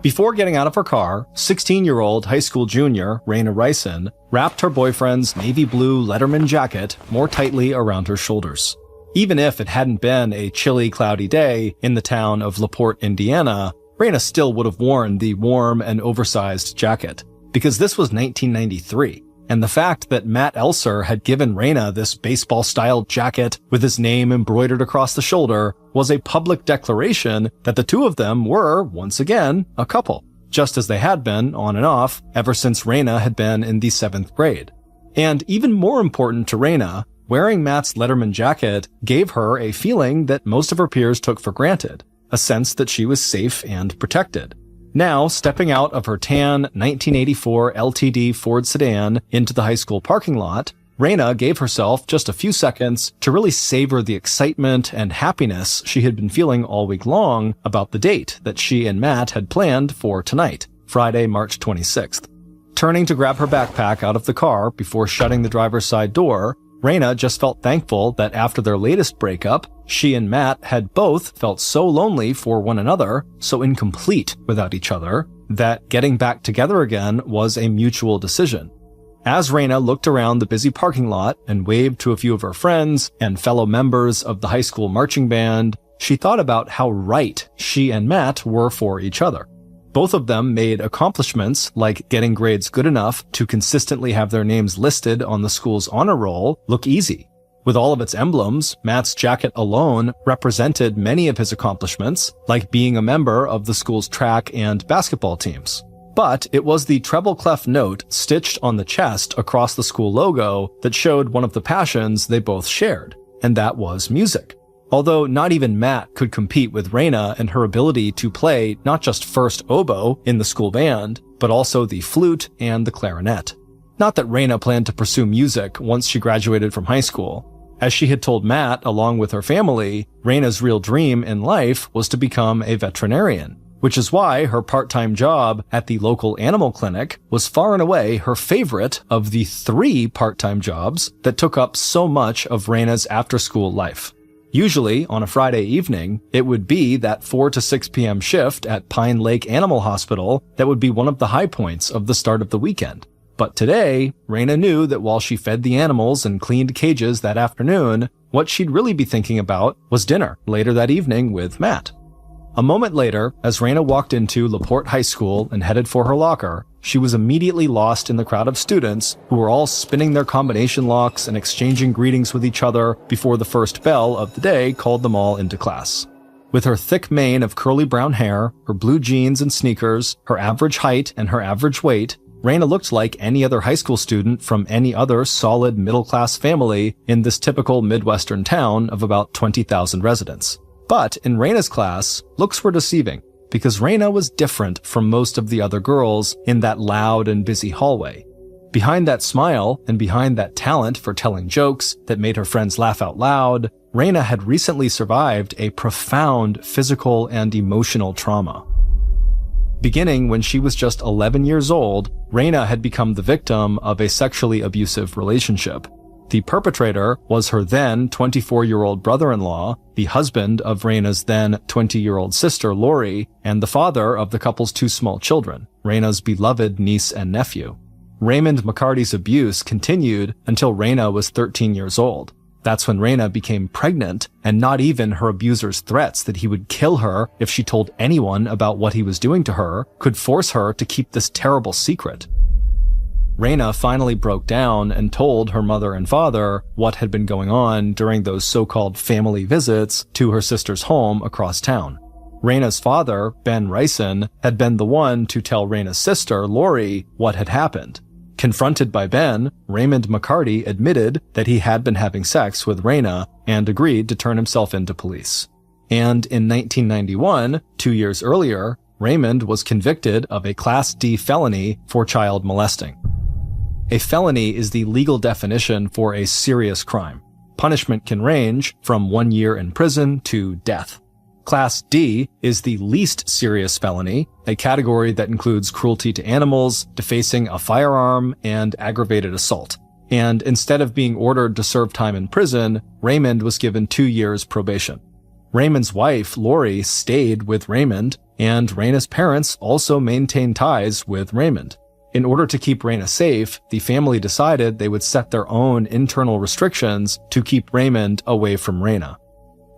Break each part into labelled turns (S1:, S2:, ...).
S1: Before getting out of her car, 16-year-old high school junior Raina Ryson wrapped her boyfriend's navy blue Letterman jacket more tightly around her shoulders. Even if it hadn't been a chilly, cloudy day in the town of LaPorte, Indiana, Raina still would have worn the warm and oversized jacket, because this was 1993, and the fact that Matt Elser had given Raina this baseball-style jacket with his name embroidered across the shoulder was a public declaration that the two of them were, once again, a couple, just as they had been, on and off, ever since Raina had been in the 7th grade. And even more important to Raina, wearing Matt's Letterman jacket gave her a feeling that most of her peers took for granted, a sense that she was safe and protected. Now, stepping out of her tan 1984 LTD Ford sedan into the high school parking lot, Raina gave herself just a few seconds to really savor the excitement and happiness she had been feeling all week long about the date that she and Matt had planned for tonight, Friday, March 26th. Turning to grab her backpack out of the car before shutting the driver's side door, Raina just felt thankful that after their latest breakup, she and Matt had both felt so lonely for one another, so incomplete without each other, that getting back together again was a mutual decision. As Raina looked around the busy parking lot and waved to a few of her friends and fellow members of the high school marching band, she thought about how right she and Matt were for each other. Both of them made accomplishments like getting grades good enough to consistently have their names listed on the school's honor roll look easy. With all of its emblems, Matt's jacket alone represented many of his accomplishments, like being a member of the school's track and basketball teams. But it was the treble clef note stitched on the chest across the school logo that showed one of the passions they both shared, and that was music. Although not even Matt could compete with Raina and her ability to play not just first oboe in the school band, but also the flute and the clarinet. Not that Raina planned to pursue music once she graduated from high school. As she had told Matt, along with her family, Raina's real dream in life was to become a veterinarian, which is why her part-time job at the local animal clinic was far and away her favorite of the 3 part-time jobs that took up so much of Raina's after-school life. Usually, on a Friday evening, it would be that 4 to 6 p.m. shift at Pine Lake Animal Hospital that would be one of the high points of the start of the weekend. But today, Raina knew that while she fed the animals and cleaned cages that afternoon, what she'd really be thinking about was dinner later that evening with Matt. A moment later, as Raina walked into LaPorte High School and headed for her locker, she was immediately lost in the crowd of students who were all spinning their combination locks and exchanging greetings with each other before the first bell of the day called them all into class. With her thick mane of curly brown hair, her blue jeans and sneakers, her average height and her average weight, Raina looked like any other high school student from any other solid middle-class family in this typical Midwestern town of about 20,000 residents. But in Raina's class, looks were deceiving, because Raina was different from most of the other girls in that loud and busy hallway. Behind that smile and behind that talent for telling jokes that made her friends laugh out loud, Raina had recently survived a profound physical and emotional trauma. Beginning when she was just 11 years old, Raina had become the victim of a sexually abusive relationship. The perpetrator was her then 24-year-old brother-in-law, the husband of Raina's then 20-year-old sister Lori, and the father of the couple's 2 small children, Raina's beloved niece and nephew. Raymond McCarty's abuse continued until Raina was 13 years old. That's when Raina became pregnant, and not even her abuser's threats that he would kill her if she told anyone about what he was doing to her could force her to keep this terrible secret. Raina finally broke down and told her mother and father what had been going on during those so-called family visits to her sister's home across town. Raina's father, Ben Ryson, had been the one to tell Raina's sister, Lori, what had happened. Confronted by Ben, Raymond McCarty admitted that he had been having sex with Raina and agreed to turn himself into police. And in 1991, 2 years earlier, Raymond was convicted of a Class D felony for child molesting. A felony is the legal definition for a serious crime. Punishment can range from 1 year in prison to death. Class D is the least serious felony, a category that includes cruelty to animals, defacing a firearm, and aggravated assault. And instead of being ordered to serve time in prison, Raymond was given 2 years probation. Raymond's wife, Lori, stayed with Raymond, and Raina's parents also maintained ties with Raymond. In order to keep Raina safe, the family decided they would set their own internal restrictions to keep Raymond away from Raina.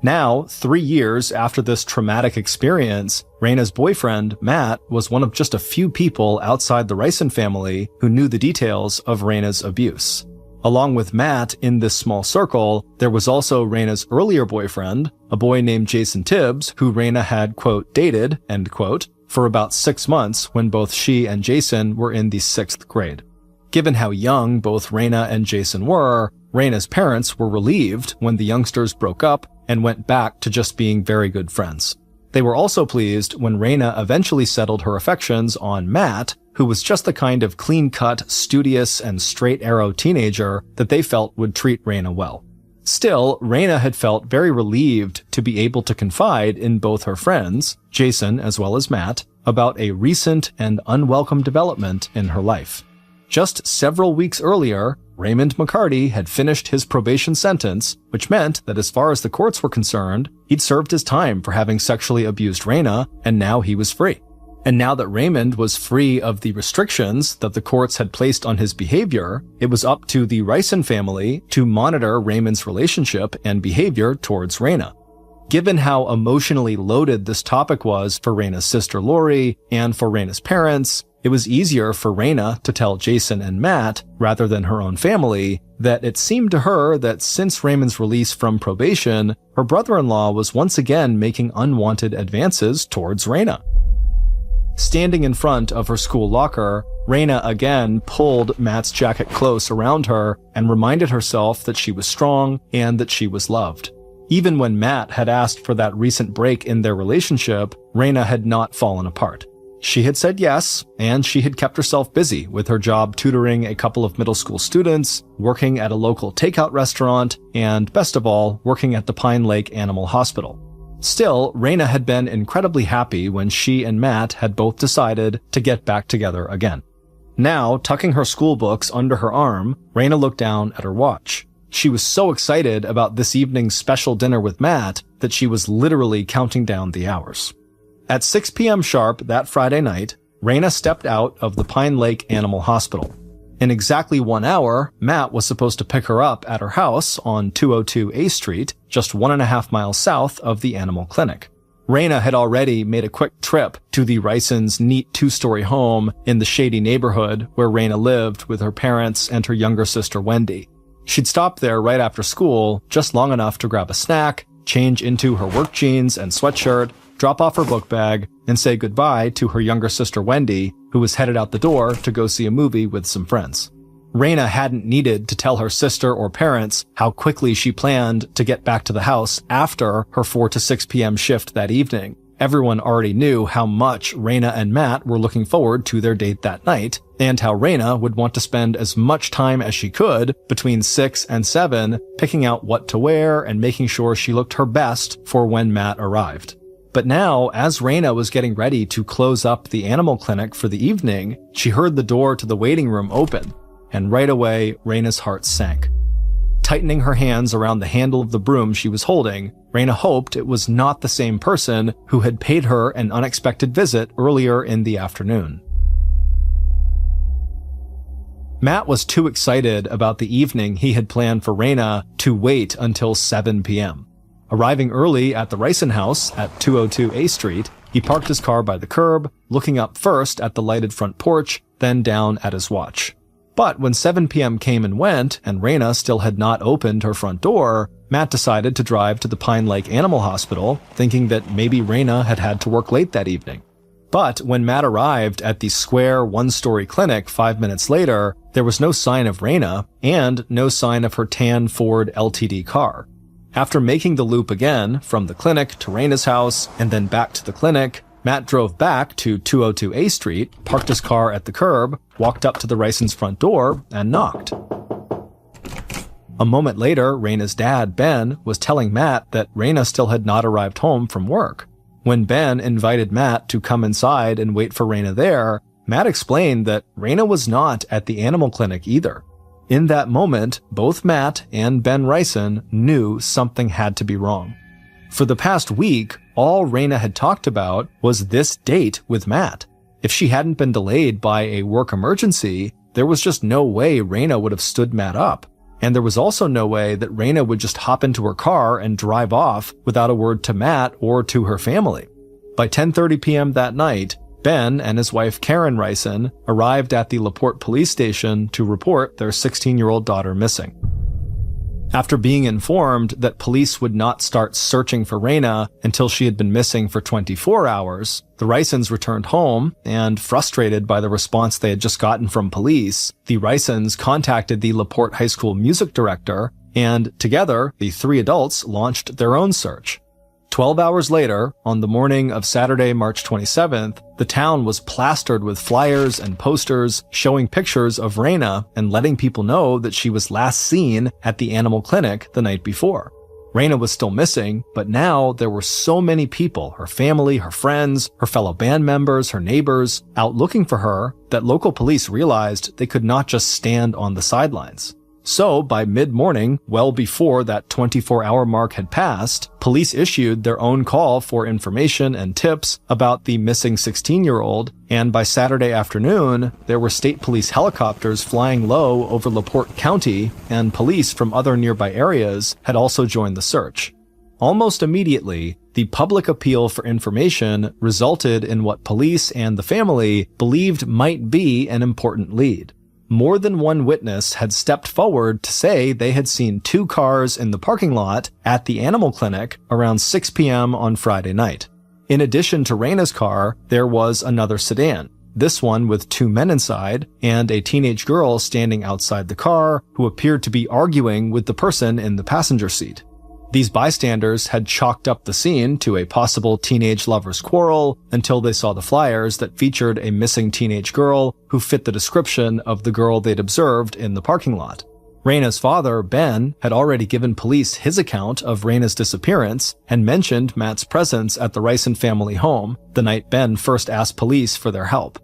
S1: Now, 3 years after this traumatic experience, Raina's boyfriend, Matt, was one of just a few people outside the Ricin family who knew the details of Raina's abuse. Along with Matt in this small circle, there was also Raina's earlier boyfriend, a boy named Jason Tibbs, who Raina had, quote, dated, end quote, for about 6 months when both she and Jason were in the 6th grade. Given how young both Raina and Jason were, Raina's parents were relieved when the youngsters broke up and went back to just being very good friends. They were also pleased when Raina eventually settled her affections on Matt, who was just the kind of clean-cut, studious, and straight-arrow teenager that they felt would treat Raina well. Still, Raina had felt very relieved to be able to confide in both her friends, Jason as well as Matt, about a recent and unwelcome development in her life. Just several weeks earlier, Raymond McCarty had finished his probation sentence, which meant that as far as the courts were concerned, he'd served his time for having sexually abused Raina, and now he was free. And now that Raymond was free of the restrictions that the courts had placed on his behavior, it was up to the Ricin family to monitor Raymond's relationship and behavior towards Raina. Given how emotionally loaded this topic was for Raina's sister Lori and for Raina's parents, it was easier for Raina to tell Jason and Matt, rather than her own family, that it seemed to her that since Raymond's release from probation, her brother-in-law was once again making unwanted advances towards Raina. Standing in front of her school locker, Raina again pulled Matt's jacket close around her and reminded herself that she was strong and that she was loved. Even when Matt had asked for that recent break in their relationship, Raina had not fallen apart. She had said yes, and she had kept herself busy with her job tutoring a couple of middle school students, working at a local takeout restaurant, and best of all, working at the Pine Lake Animal Hospital. Still, Raina had been incredibly happy when she and Matt had both decided to get back together again. Now, tucking her school books under her arm, Raina looked down at her watch. She was so excited about this evening's special dinner with Matt that she was literally counting down the hours. At 6 p.m. sharp that Friday night, Raina stepped out of the Pine Lake Animal Hospital. In exactly 1 hour, Matt was supposed to pick her up at her house on 202 Street, just 1.5 miles south of the animal clinic. Raina had already made a quick trip to the Ricin's neat 2-story home in the shady neighborhood where Raina lived with her parents and her younger sister Wendy. She'd stopped there right after school, just long enough to grab a snack, change into her work jeans and sweatshirt, drop off her book bag, and say goodbye to her younger sister Wendy, who was headed out the door to go see a movie with some friends. Raina hadn't needed to tell her sister or parents how quickly she planned to get back to the house after her 4 to 6 p.m. shift that evening. Everyone already knew how much Raina and Matt were looking forward to their date that night, and how Raina would want to spend as much time as she could between 6 and 7 picking out what to wear and making sure she looked her best for when Matt arrived. But now, as Raina was getting ready to close up the animal clinic for the evening, she heard the door to the waiting room open, and right away, Raina's heart sank. Tightening her hands around the handle of the broom she was holding, Raina hoped it was not the same person who had paid her an unexpected visit earlier in the afternoon. Matt was too excited about the evening he had planned for Raina to wait until 7 p.m. Arriving early at the Ricin house at 202 Street, he parked his car by the curb, looking up first at the lighted front porch, then down at his watch. But when 7 p.m. came and went, and Raina still had not opened her front door, Matt decided to drive to the Pine Lake Animal Hospital, thinking that maybe Raina had had to work late that evening. But when Matt arrived at the square 1-story clinic 5 minutes later, there was no sign of Raina, and no sign of her tan Ford LTD car. After making the loop again, from the clinic to Raina's house, and then back to the clinic, Matt drove back to 202 Street, parked his car at the curb, walked up to the Ricin's front door, and knocked. A moment later, Raina's dad, Ben, was telling Matt that Raina still had not arrived home from work. When Ben invited Matt to come inside and wait for Raina there, Matt explained that Raina was not at the animal clinic either. In that moment, both Matt and Ben Ricin knew something had to be wrong. For the past week, all Raina had talked about was this date with Matt. If she hadn't been delayed by a work emergency, there was just no way Raina would have stood Matt up. And there was also no way that Raina would just hop into her car and drive off without a word to Matt or to her family. By 10:30 p.m. that night, Ben and his wife Karen Ryson arrived at the LaPorte police station to report their 16-year-old daughter missing. After being informed that police would not start searching for Raina until she had been missing for 24 hours, the Rysons returned home, and frustrated by the response they had just gotten from police, the Rysons contacted the LaPorte High School music director, and together, the three adults launched their own search. 12 hours later, on the morning of Saturday, March 27th, the town was plastered with flyers and posters showing pictures of Raina and letting people know that she was last seen at the animal clinic the night before. Raina was still missing, but now there were so many people, her family, her friends, her fellow band members, her neighbors, out looking for her that local police realized they could not just stand on the sidelines. So, by mid-morning, well before that 24-hour mark had passed, police issued their own call for information and tips about the missing 16-year-old, and by Saturday afternoon, there were state police helicopters flying low over LaPorte County, and police from other nearby areas had also joined the search. Almost immediately, the public appeal for information resulted in what police and the family believed might be an important lead. More than one witness had stepped forward to say they had seen two cars in the parking lot at the animal clinic around 6 p.m. on Friday night. In addition to Raina's car, there was another sedan, this one with two men inside and a teenage girl standing outside the car who appeared to be arguing with the person in the passenger seat. These bystanders had chalked up the scene to a possible teenage lover's quarrel until they saw the flyers that featured a missing teenage girl who fit the description of the girl they'd observed in the parking lot. Raina's father, Ben, had already given police his account of Raina's disappearance and mentioned Matt's presence at the Ryson family home the night Ben first asked police for their help.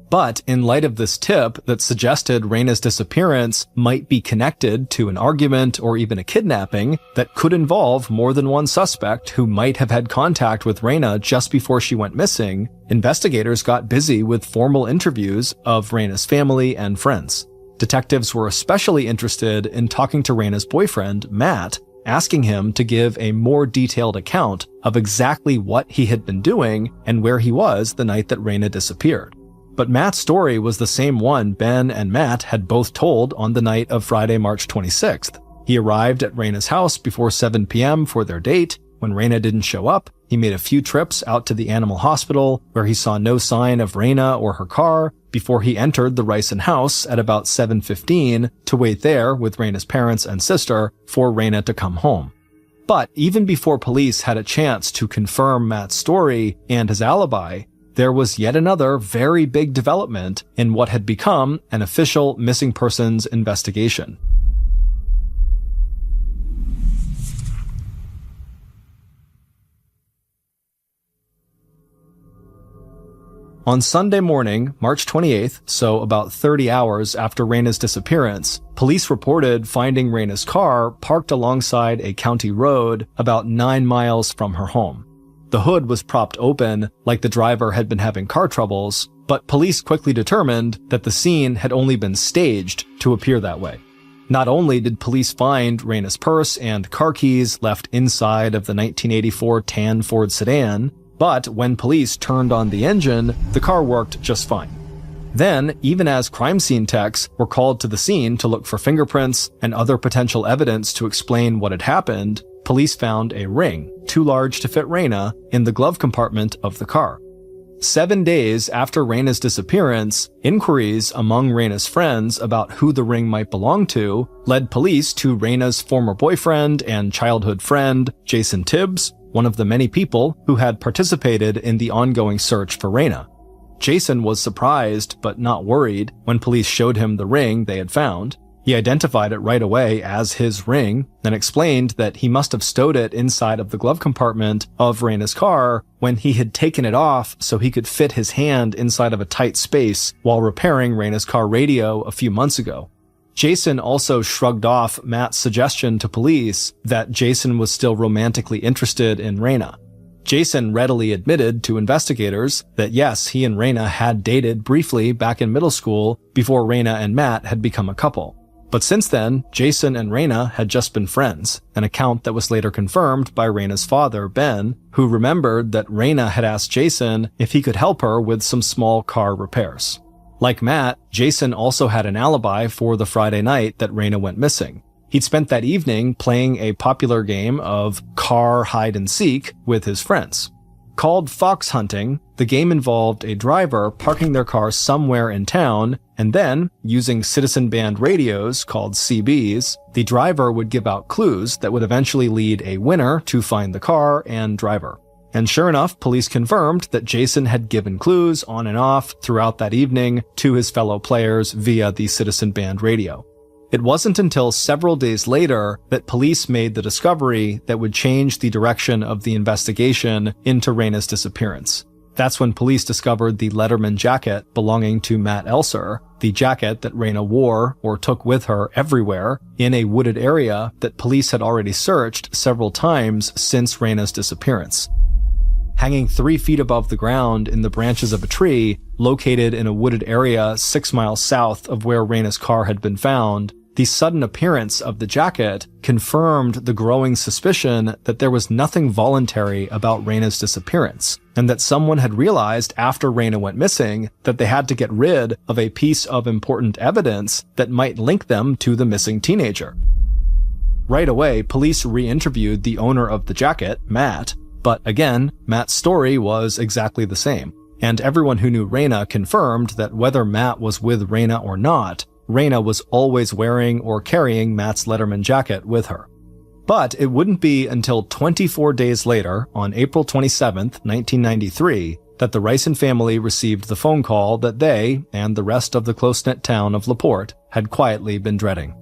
S1: But in light of this tip that suggested Raina's disappearance might be connected to an argument or even a kidnapping that could involve more than one suspect who might have had contact with Raina just before she went missing, investigators got busy with formal interviews of Raina's family and friends. Detectives were especially interested in talking to Raina's boyfriend, Matt, asking him to give a more detailed account of exactly what he had been doing and where he was the night that Raina disappeared. But Matt's story was the same one Ben and Matt had both told on the night of Friday, March 26th. He arrived at Raina's house before 7 p.m. for their date. When Raina didn't show up, he made a few trips out to the animal hospital where he saw no sign of Raina or her car before he entered the Ryson house at about 7:15 to wait there with Raina's parents and sister for Raina to come home. But even before police had a chance to confirm Matt's story and his alibi, there was yet another very big development in what had become an official missing persons investigation. On Sunday morning, March 28th, so about 30 hours after Raina's disappearance, police reported finding Raina's car parked alongside a county road about 9 miles from her home. The hood was propped open, like the driver had been having car troubles, but police quickly determined that the scene had only been staged to appear that way. Not only did police find Raina's purse and car keys left inside of the 1984 tan Ford sedan, but when police turned on the engine, the car worked just fine. Then, even as crime scene techs were called to the scene to look for fingerprints and other potential evidence to explain what had happened, police found a ring, too large to fit Raina, in the glove compartment of the car. 7 days after Raina's disappearance, inquiries among Raina's friends about who the ring might belong to led police to Raina's former boyfriend and childhood friend, Jason Tibbs, one of the many people who had participated in the ongoing search for Raina. Jason was surprised but not worried when police showed him the ring they had found. He identified it right away as his ring and explained that he must have stowed it inside of the glove compartment of Raina's car when he had taken it off so he could fit his hand inside of a tight space while repairing Raina's car radio a few months ago. Jason also shrugged off Matt's suggestion to police that Jason was still romantically interested in Raina. Jason readily admitted to investigators that yes, he and Raina had dated briefly back in middle school before Raina and Matt had become a couple. But since then, Jason and Raina had just been friends, an account that was later confirmed by Raina's father, Ben, who remembered that Raina had asked Jason if he could help her with some small car repairs. Like Matt, Jason also had an alibi for the Friday night that Raina went missing. He'd spent that evening playing a popular game of car hide-and-seek with his friends. Called fox hunting, the game involved a driver parking their car somewhere in town, and then, using citizen band radios called CBs, the driver would give out clues that would eventually lead a winner to find the car and driver. And sure enough, police confirmed that Jason had given clues on and off throughout that evening to his fellow players via the citizen band radio. It wasn't until several days later that police made the discovery that would change the direction of the investigation into Raina's disappearance. That's when police discovered the Letterman jacket belonging to Matt Elser, the jacket that Raina wore or took with her everywhere in a wooded area that police had already searched several times since Raina's disappearance. Hanging 3 feet above the ground in the branches of a tree located in a wooded area 6 miles south of where Raina's car had been found, the sudden appearance of the jacket confirmed the growing suspicion that there was nothing voluntary about Raina's disappearance, and that someone had realized after Raina went missing that they had to get rid of a piece of important evidence that might link them to the missing teenager. Right away, police re-interviewed the owner of the jacket, Matt, but again, Matt's story was exactly the same, and everyone who knew Raina confirmed that whether Matt was with Raina or not, Raina was always wearing or carrying Matt's Letterman jacket with her. But it wouldn't be until 24 days later, on April 27, 1993, that the Ricin family received the phone call that they, and the rest of the close-knit town of LaPorte, had quietly been dreading.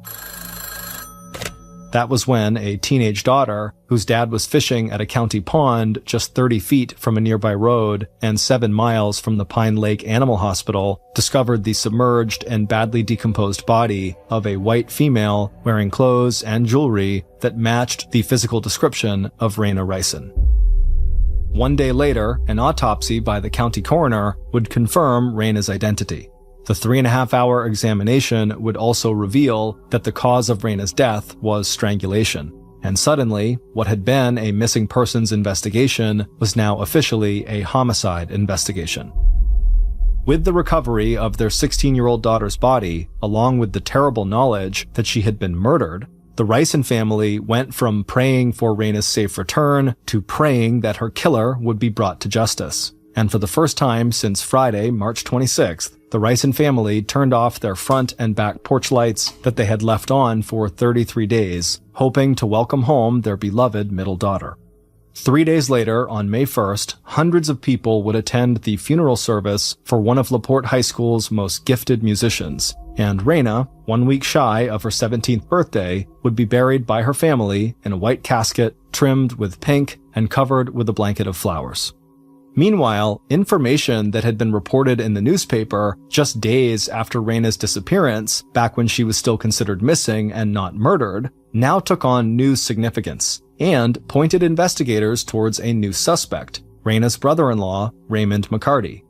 S1: That was when a teenage daughter, whose dad was fishing at a county pond just 30 feet from a nearby road and 7 miles from the Pine Lake Animal Hospital, discovered the submerged and badly decomposed body of a white female wearing clothes and jewelry that matched the physical description of Raina Ricin. 1 day later, an autopsy by the county coroner would confirm Raina's identity. The 3.5-hour examination would also reveal that the cause of Raina's death was strangulation. And suddenly, what had been a missing persons investigation was now officially a homicide investigation. With the recovery of their 16-year-old daughter's body, along with the terrible knowledge that she had been murdered, the Ricin family went from praying for Raina's safe return to praying that her killer would be brought to justice. And for the first time since Friday, March 26th, the Ricin family turned off their front and back porch lights that they had left on for 33 days, hoping to welcome home their beloved middle daughter. 3 days later, on May 1st, hundreds of people would attend the funeral service for one of LaPorte High School's most gifted musicians, and Raina, 1 week shy of her 17th birthday, would be buried by her family in a white casket trimmed with pink and covered with a blanket of flowers. Meanwhile, information that had been reported in the newspaper just days after Raina's disappearance, back when she was still considered missing and not murdered, now took on new significance and pointed investigators towards a new suspect, Raina's brother-in-law, Raymond McCarty.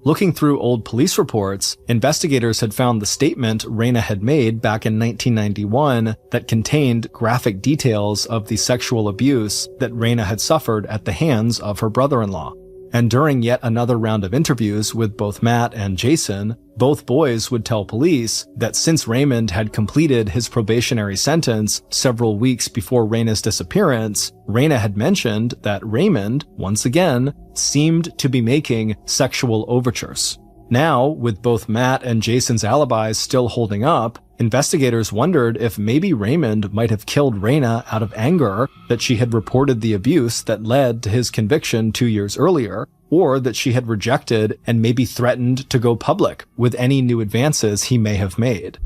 S1: Looking through old police reports, investigators had found the statement Raina had made back in 1991 that contained graphic details of the sexual abuse that Raina had suffered at the hands of her brother-in-law. And during yet another round of interviews with both Matt and Jason, both boys would tell police that since Raymond had completed his probationary sentence several weeks before Raina's disappearance, Raina had mentioned that Raymond, once again, seemed to be making sexual overtures. Now, with both Matt and Jason's alibis still holding up, investigators wondered if maybe Raymond might have killed Raina out of anger that she had reported the abuse that led to his conviction 2 years earlier, or that she had rejected and maybe threatened to go public with any new advances he may have made.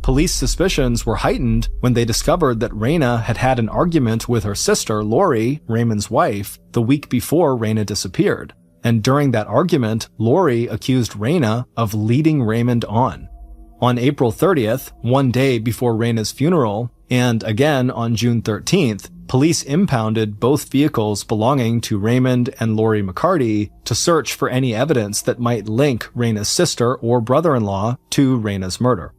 S1: Police suspicions were heightened when they discovered that Raina had had an argument with her sister, Lori, Raymond's wife, the week before Raina disappeared. And during that argument, Lori accused Raina of leading Raymond on. On April 30th, one day before Raina's funeral, and again on June 13th, police impounded both vehicles belonging to Raymond and Lori McCarty to search for any evidence that might link Raina's sister or brother-in-law to Raina's murder.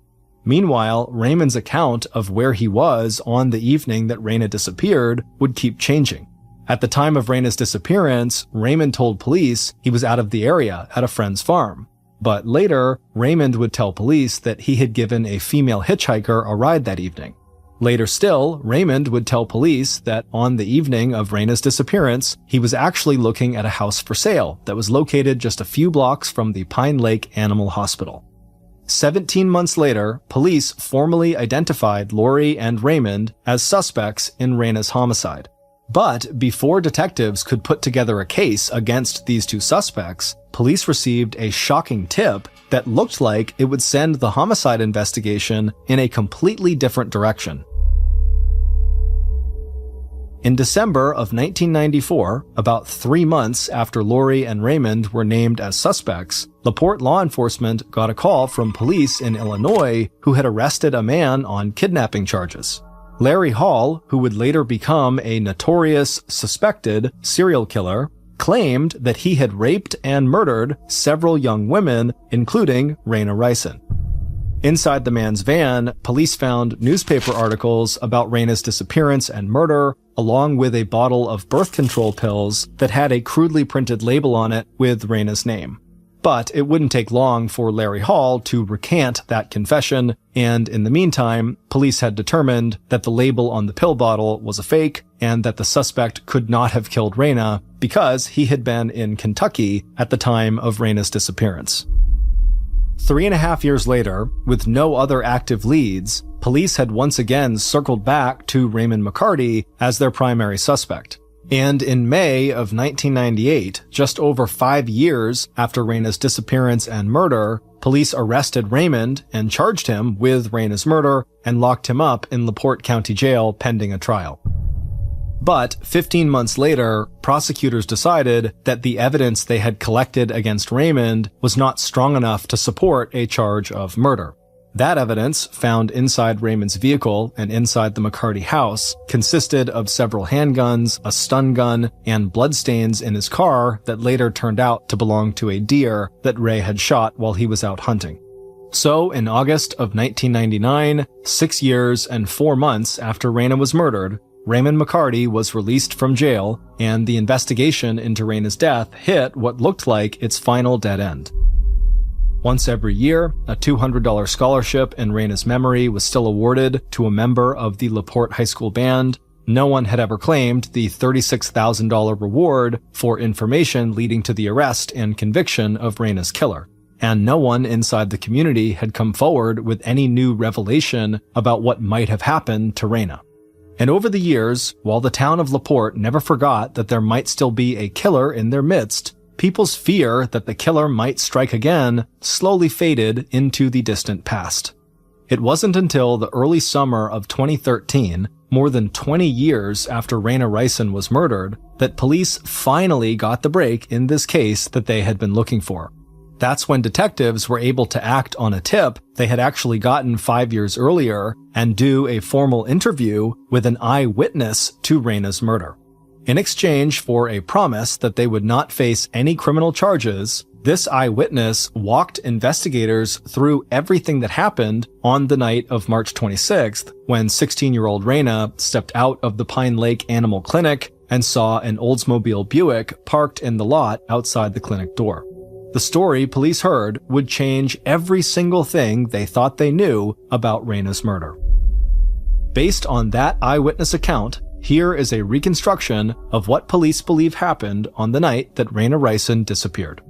S1: Meanwhile, Raymond's account of where he was on the evening that Raina disappeared would keep changing. At the time of Raina's disappearance, Raymond told police he was out of the area at a friend's farm. But later, Raymond would tell police that he had given a female hitchhiker a ride that evening. Later still, Raymond would tell police that on the evening of Raina's disappearance, he was actually looking at a house for sale that was located just a few blocks from the Pine Lake Animal Hospital. 17 months later, police formally identified Lori and Raymond as suspects in Raina's homicide. But before detectives could put together a case against these two suspects, police received a shocking tip that looked like it would send the homicide investigation in a completely different direction. In December of 1994, about 3 months after Lori and Raymond were named as suspects, LaPorte law enforcement got a call from police in Illinois who had arrested a man on kidnapping charges. Larry Hall, who would later become a notorious, suspected serial killer, claimed that he had raped and murdered several young women, including Raina Ricin. Inside the man's van, police found newspaper articles about Raina's disappearance and murder, along with a bottle of birth control pills that had a crudely printed label on it with Raina's name. But it wouldn't take long for Larry Hall to recant that confession, and in the meantime, police had determined that the label on the pill bottle was a fake and that the suspect could not have killed Raina because he had been in Kentucky at the time of Raina's disappearance. 3.5 years later, with no other active leads, police had once again circled back to Raymond McCarty as their primary suspect. And in May of 1998, just over 5 years after Raina's disappearance and murder, police arrested Raymond and charged him with Raina's murder and locked him up in LaPorte County Jail pending a trial. But 15 months later, prosecutors decided that the evidence they had collected against Raymond was not strong enough to support a charge of murder. That evidence, found inside Raymond's vehicle and inside the McCarty house, consisted of several handguns, a stun gun, and bloodstains in his car that later turned out to belong to a deer that Ray had shot while he was out hunting. So, in August of 1999, 6 years and 4 months after Raina was murdered, Raymond McCarty was released from jail, and the investigation into Raina's death hit what looked like its final dead end. Once every year, a $200 scholarship in Raina's memory was still awarded to a member of the LaPorte High School band. No one had ever claimed the $36,000 reward for information leading to the arrest and conviction of Raina's killer. And no one inside the community had come forward with any new revelation about what might have happened to Raina. And over the years, while the town of LaPorte never forgot that there might still be a killer in their midst, people's fear that the killer might strike again slowly faded into the distant past. It wasn't until the early summer of 2013, more than 20 years after Raina Ricin was murdered, that police finally got the break in this case that they had been looking for. That's when detectives were able to act on a tip they had actually gotten 5 years earlier and do a formal interview with an eyewitness to Raina's murder. In exchange for a promise that they would not face any criminal charges, this eyewitness walked investigators through everything that happened on the night of March 26th, when 16-year-old Raina stepped out of the Pine Lake Animal Clinic and saw an Oldsmobile Buick parked in the lot outside the clinic door. The story police heard would change every single thing they thought they knew about Raina's murder. Based on that eyewitness account, here is a reconstruction of what police believe happened on the night that Raina Ricin disappeared.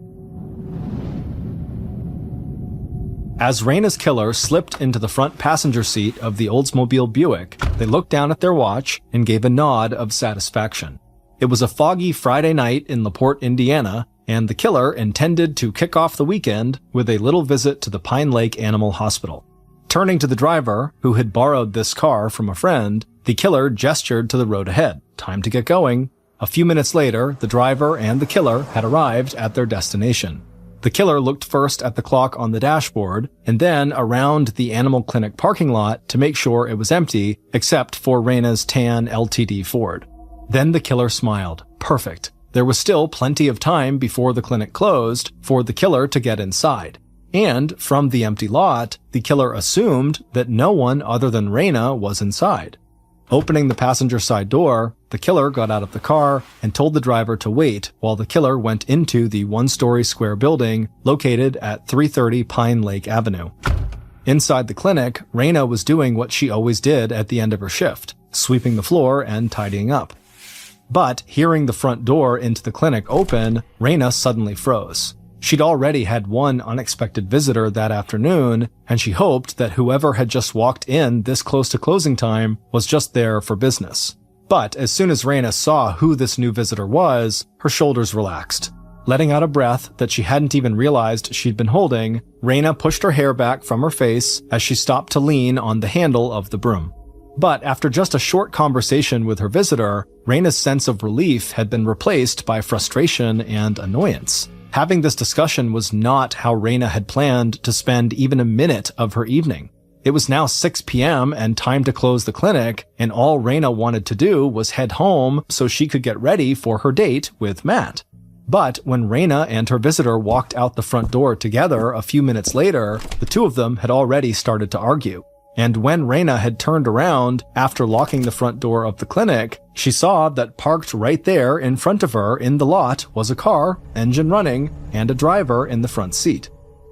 S1: As Raina's killer slipped into the front passenger seat of the Oldsmobile Buick, they looked down at their watch and gave a nod of satisfaction. It was a foggy Friday night in LaPorte, Indiana, and the killer intended to kick off the weekend with a little visit to the Pine Lake Animal Hospital. Turning to the driver, who had borrowed this car from a friend, the killer gestured to the road ahead. Time to get going. A few minutes later, the driver and the killer had arrived at their destination. The killer looked first at the clock on the dashboard and then around the animal clinic parking lot to make sure it was empty except for Raina's tan LTD Ford. Then the killer smiled. Perfect. There was still plenty of time before the clinic closed for the killer to get inside. And from the empty lot, the killer assumed that no one other than Raina was inside. Opening the passenger side door, the killer got out of the car and told the driver to wait while the killer went into the one-story square building located at 330 Pine Lake Avenue. Inside the clinic, Raina was doing what she always did at the end of her shift, sweeping the floor and tidying up. But hearing the front door into the clinic open, Raina suddenly froze. She'd already had one unexpected visitor that afternoon, and she hoped that whoever had just walked in this close to closing time was just there for business. But as soon as Raina saw who this new visitor was, her shoulders relaxed. Letting out a breath that she hadn't even realized she'd been holding, Raina pushed her hair back from her face as she stopped to lean on the handle of the broom. But after just a short conversation with her visitor, Raina's sense of relief had been replaced by frustration and annoyance. Having this discussion was not how Raina had planned to spend even a minute of her evening. It was now 6 p.m. and time to close the clinic, and all Raina wanted to do was head home so she could get ready for her date with Matt. But when Raina and her visitor walked out the front door together a few minutes later, the two of them had already started to argue. And when Raina had turned around after locking the front door of the clinic, she saw that parked right there in front of her in the lot was a car, engine running, and a driver in the front seat.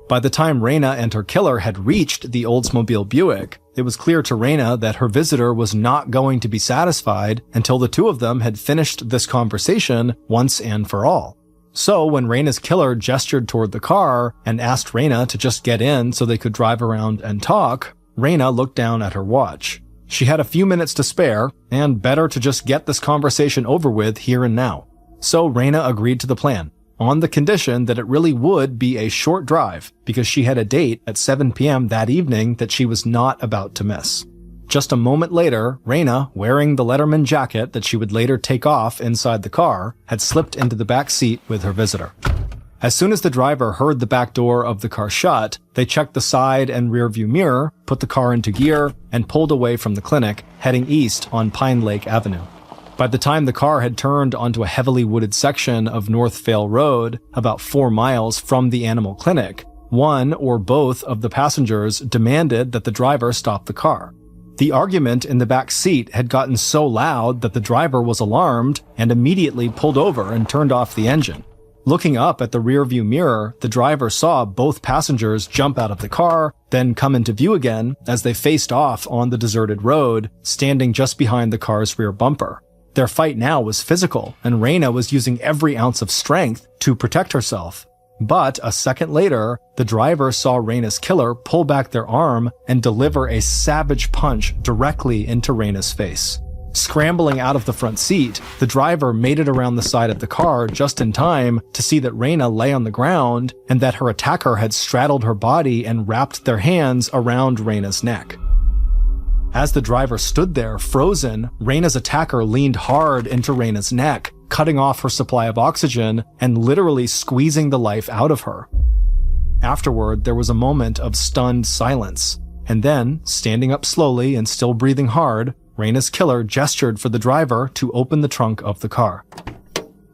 S1: By the time Raina and her killer had reached the Oldsmobile Buick, it was clear to Raina that her visitor was not going to be satisfied until the two of them had finished this conversation once and for all. So when Raina's killer gestured toward the car and asked Raina to just get in so they could drive around and talk, Raina looked down at her watch. She had a few minutes to spare, and better to just get this conversation over with here and now. So Raina agreed to the plan, on the condition that it really would be a short drive, because she had a date at 7 p.m. that evening that she was not about to miss. Just a moment later, Raina, wearing the Letterman jacket that she would later take off inside the car, had slipped into the back seat with her visitor. As soon as the driver heard the back door of the car shut, they checked the side and rear view mirror, put the car into gear, and pulled away from the clinic, heading east on Pine Lake Avenue. By the time the car had turned onto a heavily wooded section of North Vale Road, about 4 miles from the animal clinic, one or both of the passengers demanded that the driver stop the car. The argument in the back seat had gotten so loud that the driver was alarmed and immediately pulled over and turned off the engine. Looking up at the rearview mirror, the driver saw both passengers jump out of the car, then come into view again as they faced off on the deserted road, standing just behind the car's rear bumper. Their fight now was physical, and Raina was using every ounce of strength to protect herself. But a second later, the driver saw Raina's killer pull back their arm and deliver a savage punch directly into Raina's face. Scrambling out of the front seat, the driver made it around the side of the car just in time to see that Raina lay on the ground and that her attacker had straddled her body and wrapped their hands around Raina's neck. As the driver stood there, frozen, Raina's attacker leaned hard into Raina's neck, cutting off her supply of oxygen and literally squeezing the life out of her. Afterward, there was a moment of stunned silence, and then, standing up slowly and still breathing hard, Raina's killer gestured for the driver to open the trunk of the car.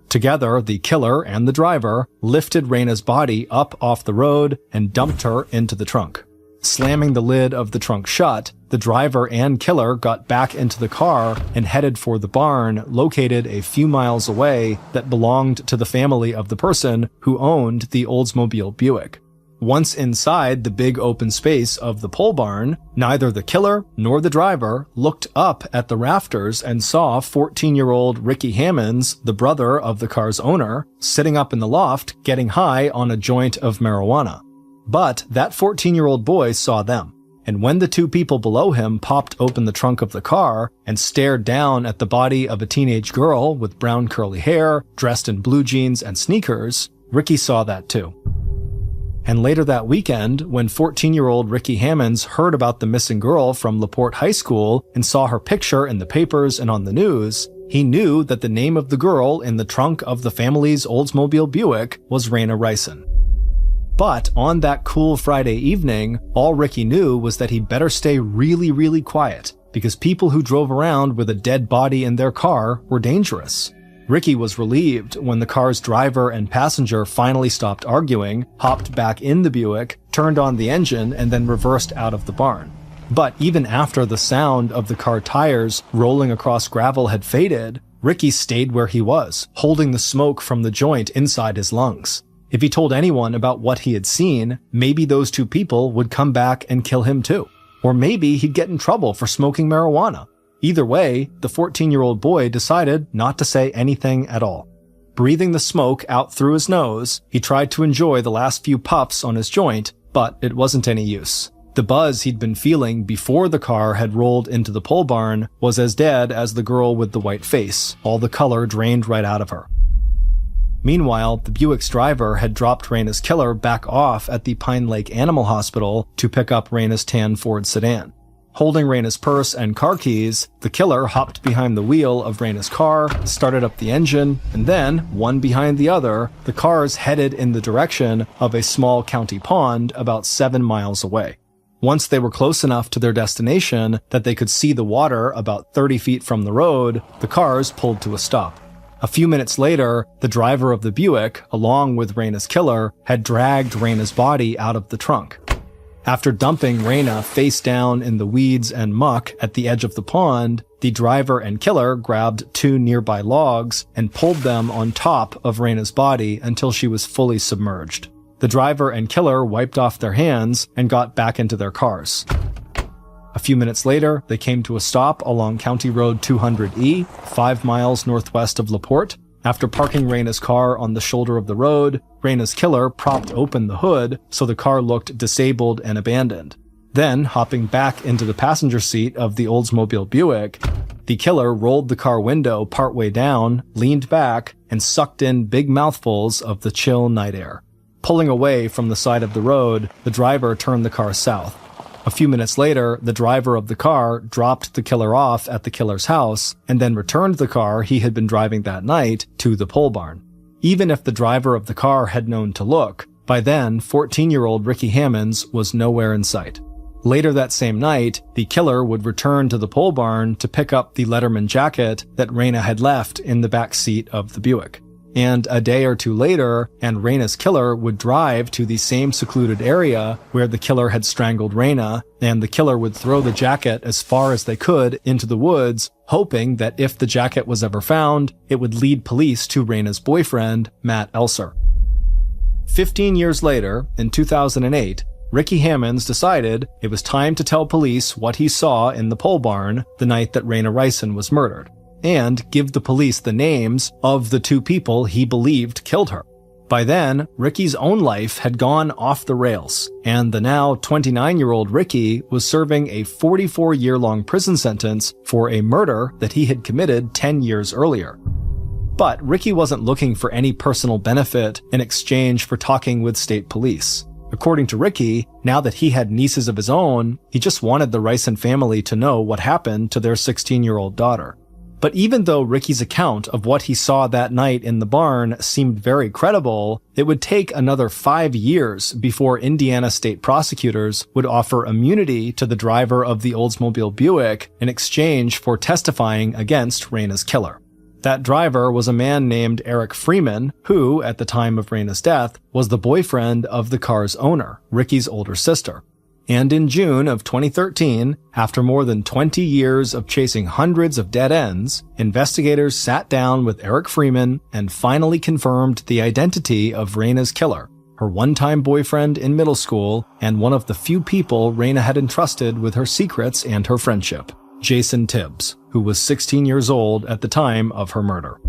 S1: Together, the killer and the driver lifted Raina's body up off the road and dumped her into the trunk. Slamming the lid of the trunk shut, the driver and killer got back into the car and headed for the barn located a few miles away that belonged to the family of the person who owned the Oldsmobile Buick. Once inside the big open space of the pole barn, neither the killer nor the driver looked up at the rafters and saw 14-year-old Ricky Hammonds, the brother of the car's owner, sitting up in the loft getting high on a joint of marijuana. But that 14-year-old boy saw them, and when the two people below him popped open the trunk of the car and stared down at the body of a teenage girl with brown curly hair, dressed in blue jeans and sneakers, Ricky saw that too. And later that weekend, when 14-year-old Ricky Hammonds heard about the missing girl from LaPorte High School and saw her picture in the papers and on the news, he knew that the name of the girl in the trunk of the family's Oldsmobile Buick was Raina Rison. But on that cool Friday evening, all Ricky knew was that he'd better stay really, really quiet, because people who drove around with a dead body in their car were dangerous. Ricky was relieved when the car's driver and passenger finally stopped arguing, hopped back in the Buick, turned on the engine, and then reversed out of the barn. But even after the sound of the car tires rolling across gravel had faded, Ricky stayed where he was, holding the smoke from the joint inside his lungs. If he told anyone about what he had seen, maybe those two people would come back and kill him too. Or maybe he'd get in trouble for smoking marijuana. Either way, the 14-year-old boy decided not to say anything at all. Breathing the smoke out through his nose, he tried to enjoy the last few puffs on his joint, but it wasn't any use. The buzz he'd been feeling before the car had rolled into the pole barn was as dead as the girl with the white face, all the color drained right out of her. Meanwhile, the Buick's driver had dropped Raina's killer back off at the Pine Lake Animal Hospital to pick up Raina's tan Ford sedan. Holding Raina's purse and car keys, the killer hopped behind the wheel of Raina's car, started up the engine, and then, one behind the other, the cars headed in the direction of a small county pond about 7 miles away. Once they were close enough to their destination that they could see the water about 30 feet from the road, the cars pulled to a stop. A few minutes later, the driver of the Buick, along with Raina's killer, had dragged Raina's body out of the trunk. After dumping Raina face down in the weeds and muck at the edge of the pond, the driver and killer grabbed 2 nearby logs and pulled them on top of Raina's body until she was fully submerged. The driver and killer wiped off their hands and got back into their cars. A few minutes later, they came to a stop along County Road 200E, 5 miles northwest of LaPorte. After parking Raina's car on the shoulder of the road, Raina's killer propped open the hood so the car looked disabled and abandoned. Then, hopping back into the passenger seat of the Oldsmobile Buick, the killer rolled the car window partway down, leaned back, and sucked in big mouthfuls of the chill night air. Pulling away from the side of the road, the driver turned the car south. A few minutes later, the driver of the car dropped the killer off at the killer's house and then returned the car he had been driving that night to the pole barn. Even if the driver of the car had known to look, by then, 14-year-old Ricky Hammonds was nowhere in sight. Later that same night, the killer would return to the pole barn to pick up the Letterman jacket that Raina had left in the back seat of the Buick. And a day or two later, Raina's killer would drive to the same secluded area where the killer had strangled Raina, and the killer would throw the jacket as far as they could into the woods, hoping that if the jacket was ever found, it would lead police to Raina's boyfriend, Matt Elser. 15 years later, in 2008, Ricky Hammonds decided it was time to tell police what he saw in the pole barn the night that Raina Rison was murdered, and give the police the names of the 2 people he believed killed her. By then, Ricky's own life had gone off the rails, and the now 29-year-old Ricky was serving a 44-year-long prison sentence for a murder that he had committed 10 years earlier. But Ricky wasn't looking for any personal benefit in exchange for talking with state police. According to Ricky, now that he had nieces of his own, he just wanted the Rison family to know what happened to their 16-year-old daughter. But even though Ricky's account of what he saw that night in the barn seemed very credible, it would take another 5 years before Indiana state prosecutors would offer immunity to the driver of the Oldsmobile Buick in exchange for testifying against Raina's killer. That driver was a man named Eric Freeman, who, at the time of Raina's death, was the boyfriend of the car's owner, Ricky's older sister. And in June of 2013, after more than 20 years of chasing hundreds of dead ends, investigators sat down with Eric Freeman and finally confirmed the identity of Raina's killer, her one-time boyfriend in middle school, and one of the few people Raina had entrusted with her secrets and her friendship, Jason Tibbs, who was 16 years old at the time of her murder.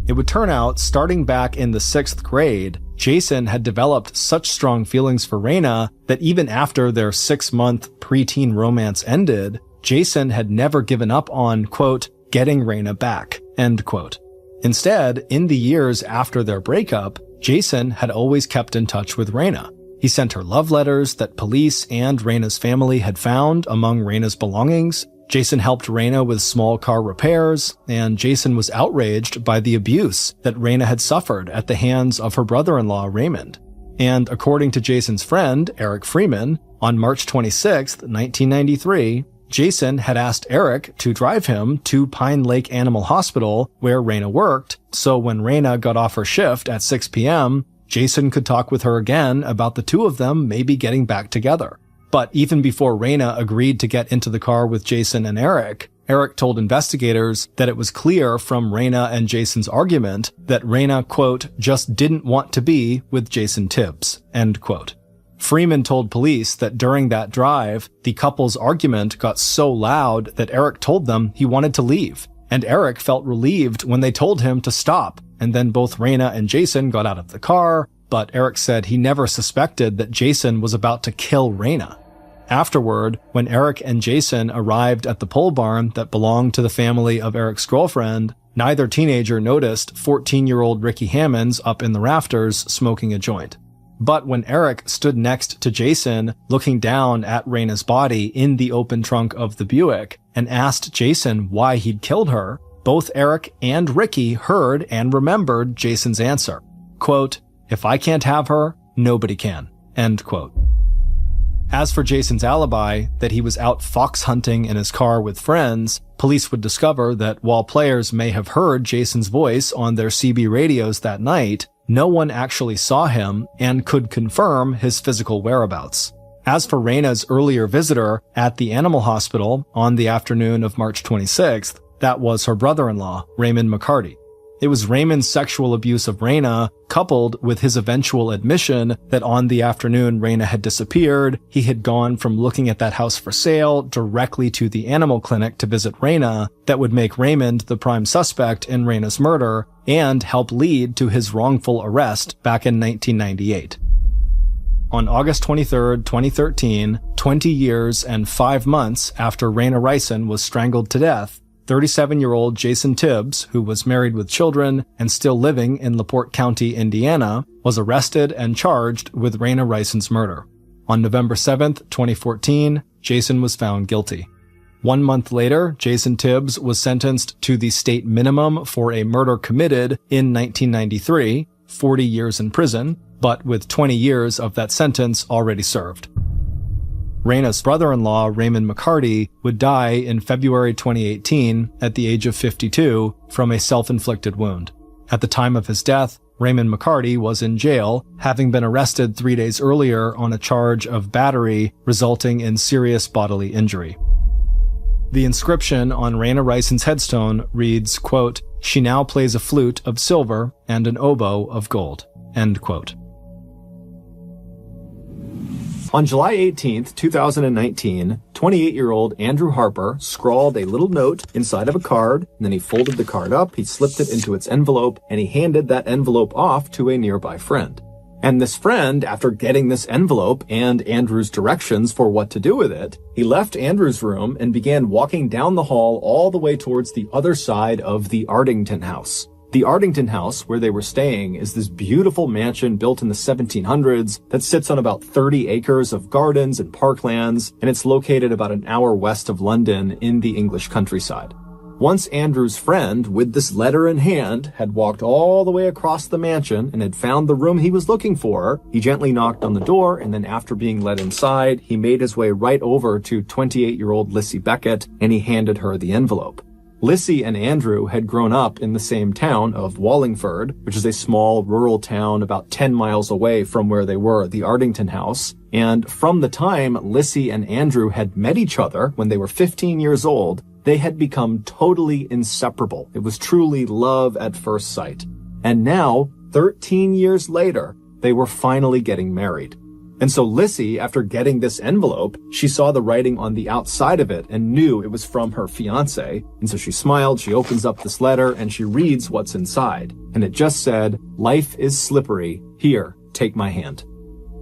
S1: It would turn out, starting back in the 6th grade, Jason had developed such strong feelings for Raina that even after their 6-month preteen romance ended, Jason had never given up on, quote, getting Raina back, end quote. Instead, in the years after their breakup, Jason had always kept in touch with Raina. He sent her love letters that police and Raina's family had found among Raina's belongings. Jason helped Raina with small car repairs, and Jason was outraged by the abuse that Raina had suffered at the hands of her brother-in-law, Raymond. And according to Jason's friend, Eric Freeman, on March 26, 1993, Jason had asked Eric to drive him to Pine Lake Animal Hospital, where Raina worked, so when Raina got off her shift at 6 p.m., Jason could talk with her again about the two of them maybe getting back together. But even before Raina agreed to get into the car with Jason and Eric told investigators that it was clear from Raina and Jason's argument that Raina, quote, just didn't want to be with Jason Tibbs, end quote. Freeman told police that during that drive, the couple's argument got so loud that Eric told them he wanted to leave, and Eric felt relieved when they told him to stop, and then both Raina and Jason got out of the car, but Eric said he never suspected that Jason was about to kill Raina. Afterward, when Eric and Jason arrived at the pole barn that belonged to the family of Eric's girlfriend, neither teenager noticed 14-year-old Ricky Hammonds up in the rafters smoking a joint. But when Eric stood next to Jason, looking down at Raina's body in the open trunk of the Buick, and asked Jason why he'd killed her, both Eric and Ricky heard and remembered Jason's answer. Quote, "If I can't have her, nobody can." End quote. As for Jason's alibi, that he was out fox hunting in his car with friends, police would discover that while players may have heard Jason's voice on their CB radios that night, no one actually saw him and could confirm his physical whereabouts. As for Raina's earlier visitor at the animal hospital on the afternoon of March 26th, that was her brother-in-law, Raymond McCarty. It was Raymond's sexual abuse of Raina, coupled with his eventual admission that on the afternoon Raina had disappeared, he had gone from looking at that house for sale directly to the animal clinic to visit Raina, that would make Raymond the prime suspect in Raina's murder and help lead to his wrongful arrest back in 1998. On August 23, 2013, 20 years and 5 months after Raina Rison was strangled to death, 37-year-old Jason Tibbs, who was married with children and still living in LaPorte County, Indiana, was arrested and charged with Raina Rison's murder. On November 7, 2014, Jason was found guilty. 1 month later, Jason Tibbs was sentenced to the state minimum for a murder committed in 1993, 40 years in prison, but with 20 years of that sentence already served. Raina's brother-in-law, Raymond McCarty, would die in February 2018 at the age of 52 from a self-inflicted wound. At the time of his death, Raymond McCarty was in jail, having been arrested 3 days earlier on a charge of battery resulting in serious bodily injury. The inscription on Raina Rison's headstone reads, quote, "She now plays a flute of silver and an oboe of gold," end quote. On July 18, 2019, 28-year-old Andrew Harper scrawled a little note inside of a card, and then he folded the card up, he slipped it into its envelope, and he handed that envelope off to a nearby friend. And this friend, after getting this envelope and Andrew's directions for what to do with it, he left Andrew's room and began walking down the hall all the way towards the other side of the Ardington house. The Ardington house, where they were staying, is this beautiful mansion built in the 1700s that sits on about 30 acres of gardens and parklands, and it's located about an hour west of London in the English countryside. Once Andrew's friend, with this letter in hand, had walked all the way across the mansion and had found the room he was looking for, he gently knocked on the door, and then after being let inside, he made his way right over to 28-year-old Lissy Beckett, and he handed her the envelope. Lissy and Andrew had grown up in the same town of Wallingford, which is a small rural town about 10 miles away from where they were at the Ardington house. And from the time Lissy and Andrew had met each other when they were 15 years old, they had become totally inseparable. It was truly love at first sight. And now, 13 years later, they were finally getting married. And so Lissy, after getting this envelope, she saw the writing on the outside of it and knew it was from her fiancé. And so she smiled, she opens up this letter, and she reads what's inside. And it just said, "Life is slippery. Here, take my hand."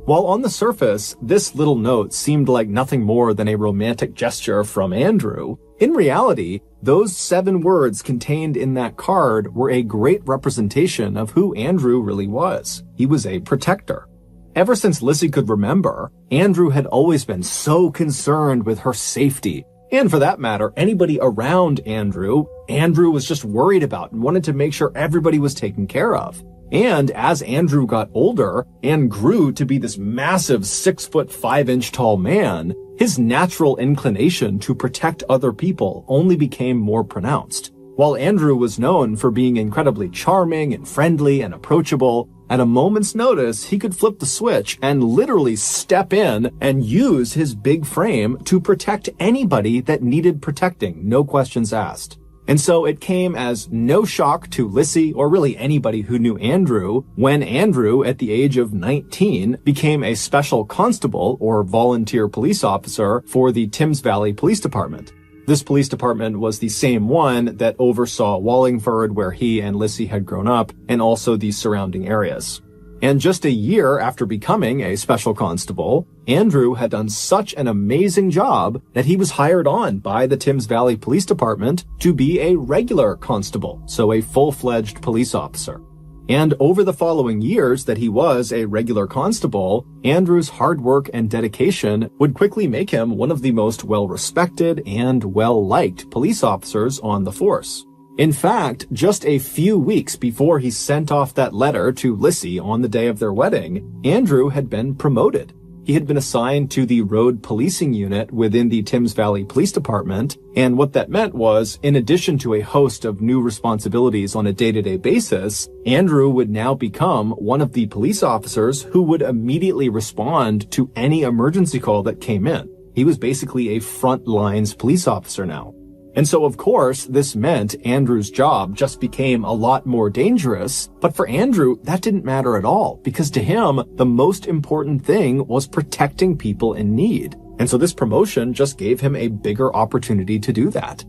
S1: While on the surface, this little note seemed like nothing more than a romantic gesture from Andrew, in reality, those 7 words contained in that card were a great representation of who Andrew really was. He was a protector. Ever since Lissy could remember, Andrew had always been so concerned with her safety. And for that matter, anybody around Andrew was just worried about and wanted to make sure everybody was taken care of. And as Andrew got older and grew to be this massive 6'5" tall man, his natural inclination to protect other people only became more pronounced. While Andrew was known for being incredibly charming and friendly and approachable, at a moment's notice, he could flip the switch and literally step in and use his big frame to protect anybody that needed protecting, no questions asked. And so it came as no shock to Lissy or really anybody who knew Andrew when Andrew, at the age of 19, became a special constable or volunteer police officer for the Thames Valley Police Department. This police department was the same one that oversaw Wallingford, where he and Lissy had grown up, and also the surrounding areas. And just a year after becoming a special constable, Andrew had done such an amazing job that he was hired on by the Thames Valley Police Department to be a regular constable, so a full-fledged police officer. And over the following years that he was a regular constable, Andrew's hard work and dedication would quickly make him one of the most well-respected and well-liked police officers on the force. In fact, just a few weeks before he sent off that letter to Lissy on the day of their wedding, Andrew had been promoted. He had been assigned to the road policing unit within the Thames Valley Police Department, and what that meant was, in addition to a host of new responsibilities on a day-to-day basis, Andrew would now become one of the police officers who would immediately respond to any emergency call that came in. He was basically a front lines police officer now. And so, of course, this meant Andrew's job just became a lot more dangerous, but for Andrew, that didn't matter at all, because to him, the most important thing was protecting people in need. And so this promotion just gave him a bigger opportunity to do that.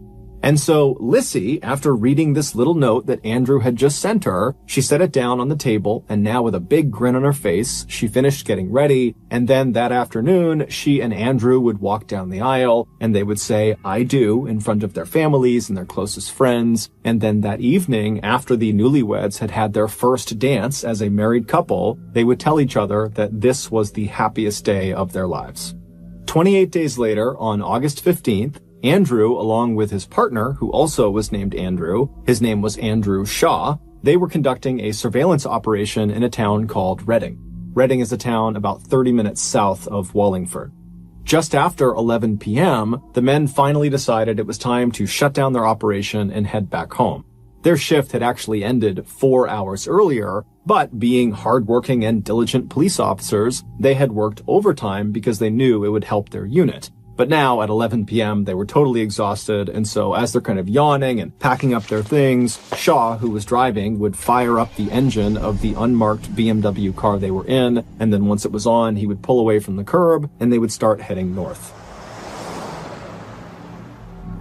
S1: And so Lissy, after reading this little note that Andrew had just sent her, she set it down on the table, and now with a big grin on her face, she finished getting ready, and then that afternoon, she and Andrew would walk down the aisle, and they would say, "I do," in front of their families and their closest friends, and then that evening, after the newlyweds had had their first dance as a married couple, they would tell each other that this was the happiest day of their lives. 28 days later, on August 15th, Andrew, along with his partner, who also was named Andrew, his name was Andrew Shaw, they were conducting a surveillance operation in a town called Reading. Reading is a town about 30 minutes south of Wallingford. Just after 11 p.m., the men finally decided it was time to shut down their operation and head back home. Their shift had actually ended 4 hours earlier, but being hardworking and diligent police officers, they had worked overtime because they knew it would help their unit. But now, at 11 p.m., they were totally exhausted, and so as they're kind of yawning and packing up their things, Shaw, who was driving, would fire up the engine of the unmarked BMW car they were in, and then once it was on, he would pull away from the curb, and they would start heading north.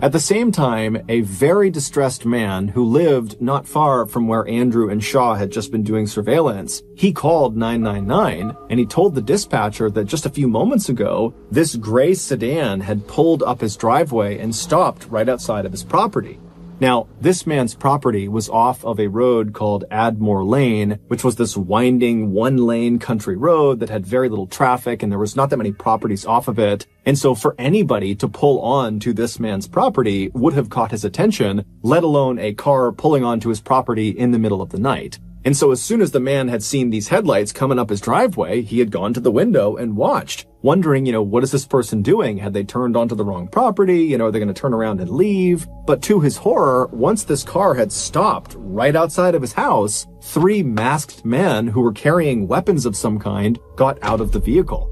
S1: At the same time, a very distressed man who lived not far from where Andrew and Shaw had just been doing surveillance, he called 999, and he told the dispatcher that just a few moments ago, this gray sedan had pulled up his driveway and stopped right outside of his property. Now, this man's property was off of a road called Admore Lane, which was this winding one-lane country road that had very little traffic, and there was not that many properties off of it. And so for anybody to pull on to this man's property would have caught his attention, let alone a car pulling onto his property in the middle of the night. And so as soon as the man had seen these headlights coming up his driveway, he had gone to the window and watched, wondering, what is this person doing? Had they turned onto the wrong property? Are they going to turn around and leave? But to his horror, once this car had stopped right outside of his house, 3 masked men who were carrying weapons of some kind got out of the vehicle.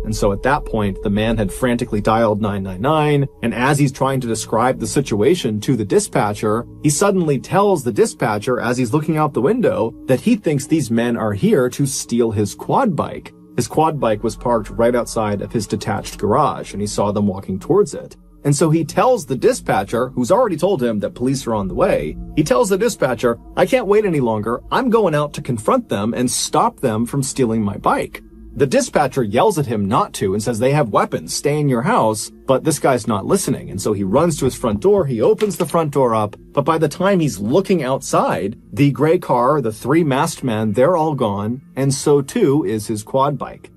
S1: And so at that point, the man had frantically dialed 999, and as he's trying to describe the situation to the dispatcher, he suddenly tells the dispatcher as he's looking out the window that he thinks these men are here to steal his quad bike. His quad bike was parked right outside of his detached garage, and he saw them walking towards it. And so he tells the dispatcher, who's already told him that police are on the way, he tells the dispatcher, "I can't wait any longer. I'm going out to confront them and stop them from stealing my bike." The dispatcher yells at him not to and says, "They have weapons, stay in your house," but this guy's not listening, and so he runs to his front door, he opens the front door up, but by the time he's looking outside, the gray car, the 3 masked men, they're all gone, and so too is his quad bike.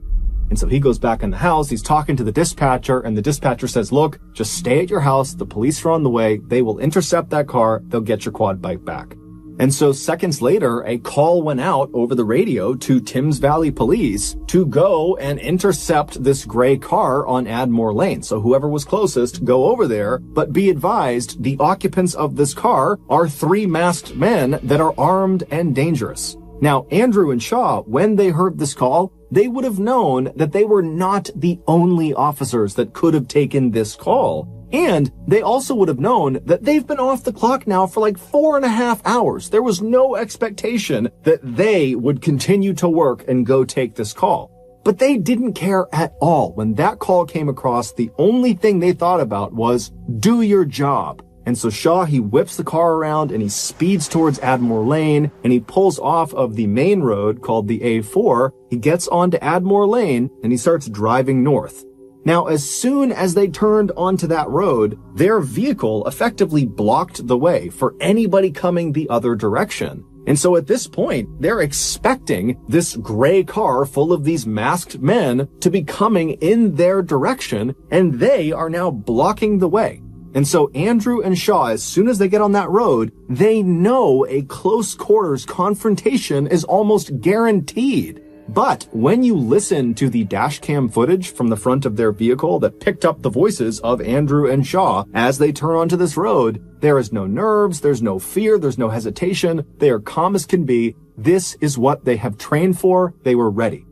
S1: And so he goes back in the house, he's talking to the dispatcher, and the dispatcher says, "Look, just stay at your house, the police are on the way, they will intercept that car, they'll get your quad bike back." And so seconds later, a call went out over the radio to Thames Valley Police to go and intercept this gray car on Admore Lane. So whoever was closest, go over there, but be advised, the occupants of this car are 3 masked men that are armed and dangerous. Now, Andrew and Shaw, when they heard this call, they would have known that they were not the only officers that could have taken this call. And they also would have known that they've been off the clock now for like 4.5 hours. There was no expectation that they would continue to work and go take this call. But they didn't care at all. When that call came across, the only thing they thought about was, do your job. And so Shaw, he whips the car around and he speeds towards Admore Lane and he pulls off of the main road called the A4. He gets onto Admore Lane and he starts driving north. Now, as soon as they turned onto that road, their vehicle effectively blocked the way for anybody coming the other direction. And so at this point, they're expecting this gray car full of these masked men to be coming in their direction, and they are now blocking the way. And so Andrew and Shaw, as soon as they get on that road, they know a close quarters confrontation is almost guaranteed. But when you listen to the dashcam footage from the front of their vehicle that picked up the voices of Andrew and Shaw as they turn onto this road, there is no nerves, there's no fear, there's no hesitation. They are calm as can be. This is what they have trained for. They were ready.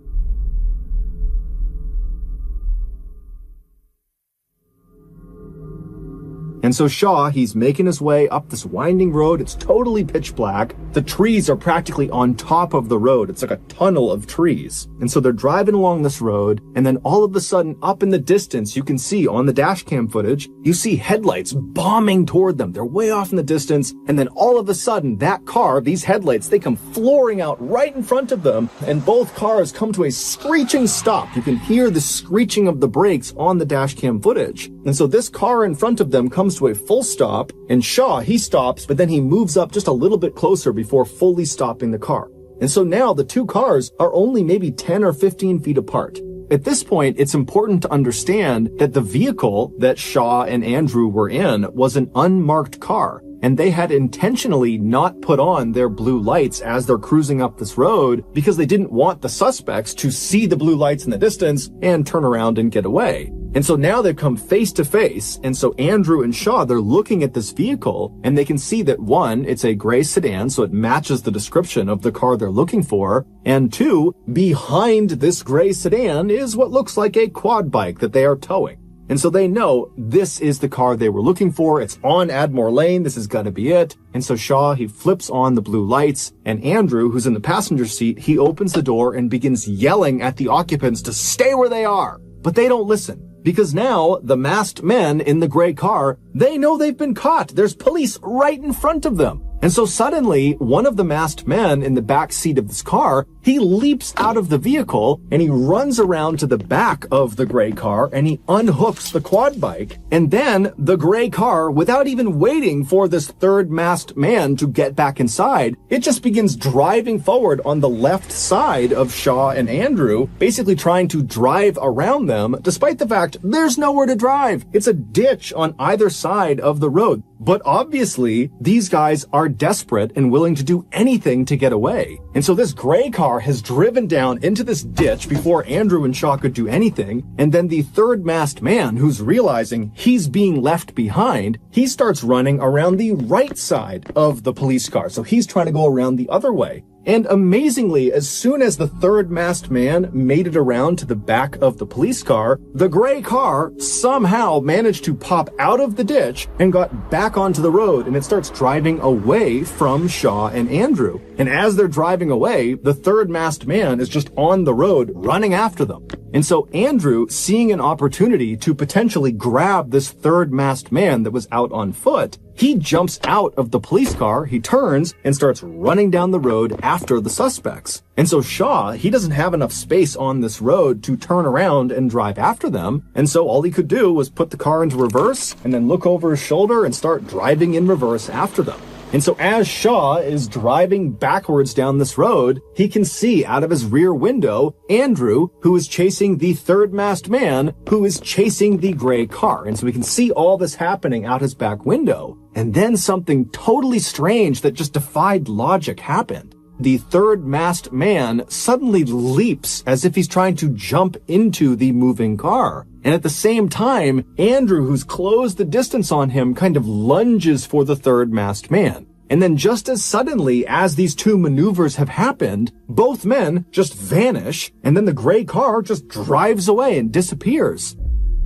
S1: And so Shaw, he's making his way up this winding road. It's totally pitch black. The trees are practically on top of the road. It's like a tunnel of trees. And so they're driving along this road, and then all of a sudden, up in the distance, you can see on the dash cam footage, you see headlights bombing toward them. They're way off in the distance, and then all of a sudden, that car, these headlights, they come flooring out right in front of them, and both cars come to a screeching stop. You can hear the screeching of the brakes on the dash cam footage. And so this car in front of them comes to a full stop, and Shaw, he stops, but then he moves up just a little bit closer before fully stopping the car. And so now the two cars are only maybe 10 or 15 feet apart. At this point, it's important to understand that the vehicle that Shaw and Andrew were in was an unmarked car, and they had intentionally not put on their blue lights as they're cruising up this road because they didn't want the suspects to see the blue lights in the distance and turn around and get away. And so now they've come face to face, and so Andrew and Shaw, they're looking at this vehicle, and they can see that one, it's a gray sedan, so it matches the description of the car they're looking for, and two, behind this gray sedan is what looks like a quad bike that they are towing. And so they know this is the car they were looking for. It's on Admore Lane. This is gonna be it. And so Shaw, he flips on the blue lights, and Andrew, who's in the passenger seat, he opens the door and begins yelling at the occupants to stay where they are. But they don't listen. Because now, the masked men in the gray car, they know they've been caught. There's police right in front of them. And so suddenly, one of the masked men in the back seat of this car, he leaps out of the vehicle and he runs around to the back of the gray car and he unhooks the quad bike. And then the gray car, without even waiting for this third masked man to get back inside, it just begins driving forward on the left side of Shaw and Andrew, basically trying to drive around them, despite the fact there's nowhere to drive. It's a ditch on either side of the road. But obviously, these guys are desperate and willing to do anything to get away. And so this gray car has driven down into this ditch before Andrew and Shaw could do anything. And then the third masked man, who's realizing he's being left behind, he starts running around the right side of the police car. So he's trying to go around the other way. And amazingly, as soon as the third masked man made it around to the back of the police car, the gray car somehow managed to pop out of the ditch and got back onto the road, and it starts driving away from Shaw and Andrew. And as they're driving away, the third masked man is just on the road running after them. And so Andrew, seeing an opportunity to potentially grab this third masked man that was out on foot, he jumps out of the police car, he turns, and starts running down the road after the suspects. And so Shaw, he doesn't have enough space on this road to turn around and drive after them, and so all he could do was put the car into reverse and then look over his shoulder and start driving in reverse after them. And so as Shaw is driving backwards down this road, he can see out of his rear window Andrew, who is chasing the third masked man, who is chasing the gray car. And so we can see all this happening out his back window. And then something totally strange that just defied logic happened. The third masked man suddenly leaps as if he's trying to jump into the moving car. And at the same time, Andrew, who's closed the distance on him, kind of lunges for the third masked man. And then just as suddenly as these two maneuvers have happened, both men just vanish, and then the gray car just drives away and disappears.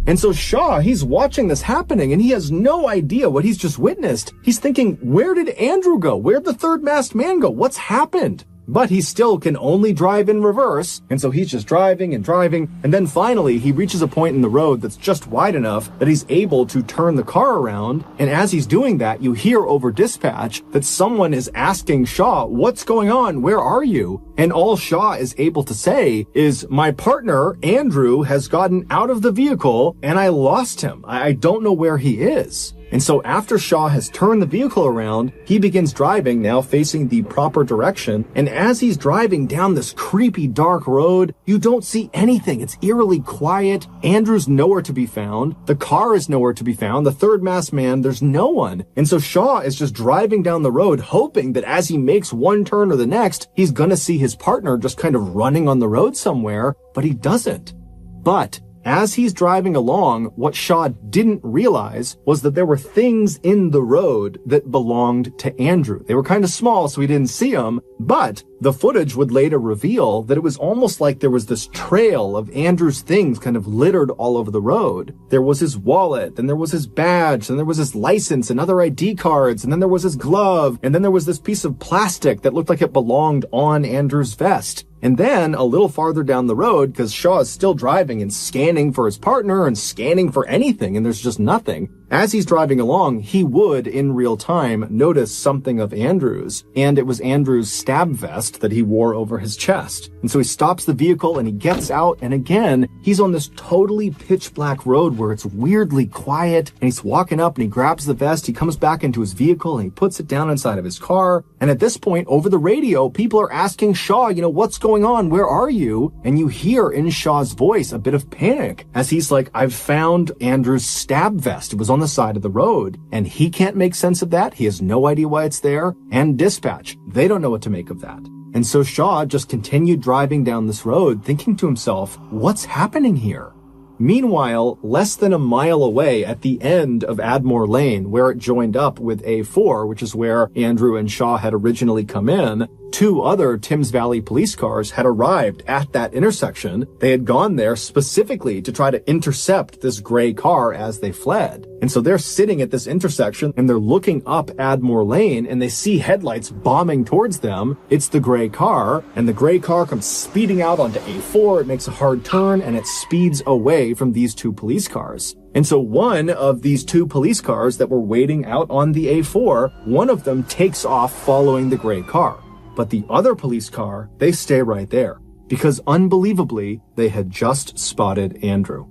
S1: And so Shaw, he's watching this happening, and he has no idea what he's just witnessed. He's thinking, where did Andrew go? Where'd the third masked man go? What's happened? But he still can only drive in reverse, and so he's just driving, and then finally he reaches a point in the road that's just wide enough that he's able to turn the car around, and as he's doing that, you hear over dispatch that someone is asking Shaw, what's going on? Where are you? And all Shaw is able to say is, my partner, Andrew, has gotten out of the vehicle, and I lost him. I don't know where he is. And so after Shaw has turned the vehicle around, he begins driving, now facing the proper direction. And as he's driving down this creepy dark road, you don't see anything. It's eerily quiet. Andrew's nowhere to be found. The car is nowhere to be found. The third masked man, there's no one. And so Shaw is just driving down the road, hoping that as he makes one turn or the next, he's gonna see his partner just kind of running on the road somewhere, but he doesn't. But as he's driving along, what Shaw didn't realize was that there were things in the road that belonged to Andrew. They were kind of small, so he didn't see them, but the footage would later reveal that it was almost like there was this trail of Andrew's things kind of littered all over the road. There was his wallet, and there was his badge, and there was his license and other ID cards, and then there was his glove, and then there was this piece of plastic that looked like it belonged on Andrew's vest. And then a little farther down the road, because Shaw is still driving and scanning for his partner and scanning for anything, and there's just nothing. As he's driving along, he would, in real time, notice something of Andrew's, and it was Andrew's stab vest that he wore over his chest. And so he stops the vehicle and he gets out, and again, he's on this totally pitch black road where it's weirdly quiet, and he's walking up and he grabs the vest, he comes back into his vehicle and he puts it down inside of his car. And at this point, over the radio, people are asking Shaw, what's going on? Where are you? And you hear in Shaw's voice a bit of panic as he's like, I've found Andrew's stab vest. It was on the side of the road, and he can't make sense of that. He has no idea why it's there. And dispatch, they don't know what to make of that. And so Shaw just continued driving down this road, thinking to himself, what's happening here? Meanwhile, less than a mile away at the end of Admore Lane, where it joined up with A4, which is where Andrew and Shaw had originally come in, two other Thames Valley police cars had arrived at that intersection. They had gone there specifically to try to intercept this gray car as they fled. And so they're sitting at this intersection and they're looking up Admore Lane and they see headlights bombing towards them. It's the gray car, and the gray car comes speeding out onto A4. It makes a hard turn and it speeds away from these two police cars. And so one of these two police cars that were waiting out on the A4, one of them takes off following the gray car. But the other police car, they stay right there, because unbelievably, they had just spotted Andrew.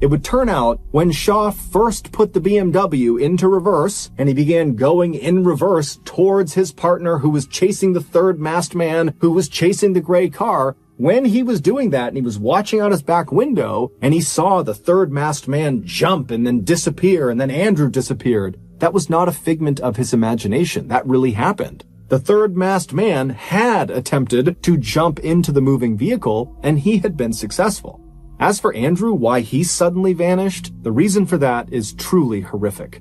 S1: It would turn out when Shaw first put the BMW into reverse and he began going in reverse towards his partner who was chasing the third masked man who was chasing the gray car, when he was doing that and he was watching out his back window and he saw the third masked man jump and then disappear and then Andrew disappeared, that was not a figment of his imagination. That really happened. The third masked man had attempted to jump into the moving vehicle, and he had been successful. As for Andrew, why he suddenly vanished, the reason for that is truly horrific.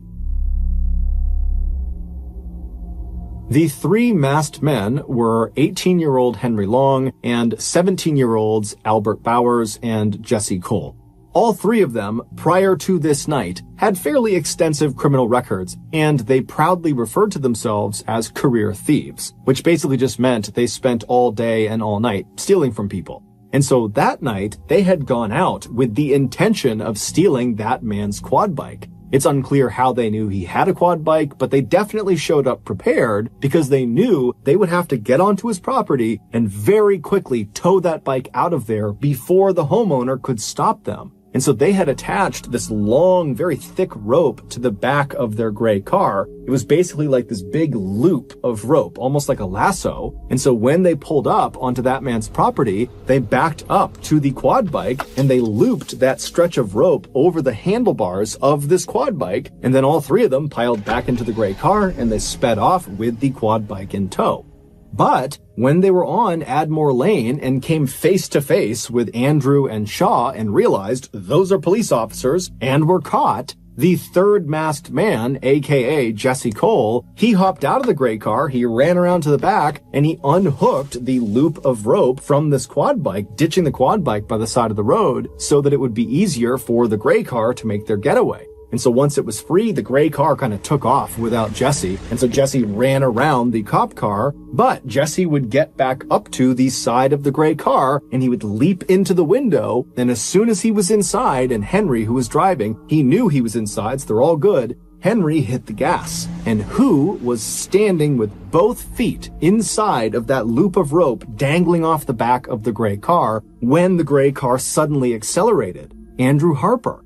S1: The three masked men were 18-year-old Henry Long and 17-year-olds Albert Bowers and Jesse Cole. All three of them, prior to this night, had fairly extensive criminal records, and they proudly referred to themselves as career thieves, which basically just meant they spent all day and all night stealing from people. And so that night, they had gone out with the intention of stealing that man's quad bike. It's unclear how they knew he had a quad bike, but they definitely showed up prepared because they knew they would have to get onto his property and very quickly tow that bike out of there before the homeowner could stop them. And so they had attached this long, very thick rope to the back of their gray car. It was basically like this big loop of rope, almost like a lasso. And so when they pulled up onto that man's property, they backed up to the quad bike and they looped that stretch of rope over the handlebars of this quad bike. And then all three of them piled back into the gray car and they sped off with the quad bike in tow. But when they were on Admore Lane and came face to face with Andrew and Shaw and realized those are police officers and were caught, the third masked man, aka Jesse Cole, he hopped out of the gray car, he ran around to the back, and he unhooked the loop of rope from this quad bike, ditching the quad bike by the side of the road so that it would be easier for the gray car to make their getaway. And so once it was free, the gray car kind of took off without Jesse. And so Jesse ran around the cop car, but Jesse would get back up to the side of the gray car and he would leap into the window. And as soon as he was inside and Henry, who was driving, he knew he was inside, so they're all good. Henry hit the gas. And who was standing with both feet inside of that loop of rope dangling off the back of the gray car when the gray car suddenly accelerated? Andrew Harper.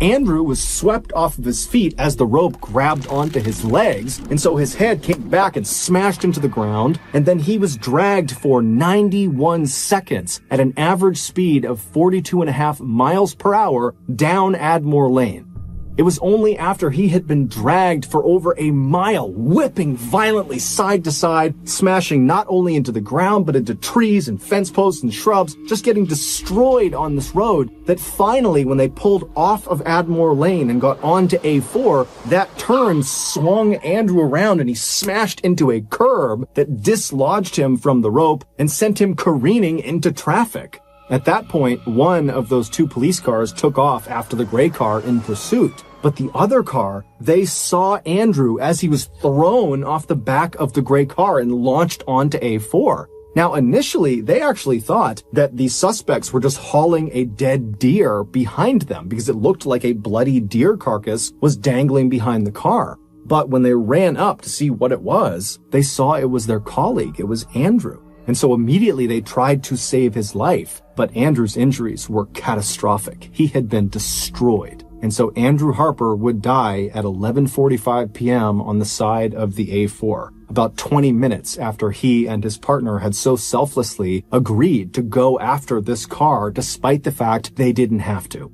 S1: Andrew was swept off of his feet as the rope grabbed onto his legs, and so his head came back and smashed into the ground, and then he was dragged for 91 seconds at an average speed of 42.5 miles per hour down Admore Lane. It was only after he had been dragged for over a mile, whipping violently side to side, smashing not only into the ground, but into trees and fence posts and shrubs, just getting destroyed on this road, that finally, when they pulled off of Admore Lane and got onto A4, that turn swung Andrew around and he smashed into a curb that dislodged him from the rope and sent him careening into traffic. At that point, one of those two police cars took off after the gray car in pursuit. But the other car, they saw Andrew as he was thrown off the back of the gray car and launched onto A4. Now, initially, they actually thought that the suspects were just hauling a dead deer behind them because it looked like a bloody deer carcass was dangling behind the car. But when they ran up to see what it was, they saw it was their colleague. It was Andrew. And so immediately they tried to save his life, but Andrew's injuries were catastrophic. He had been destroyed. And so Andrew Harper would die at 11:45 p.m. on the side of the A4, about 20 minutes after he and his partner had so selflessly agreed to go after this car despite the fact they didn't have to.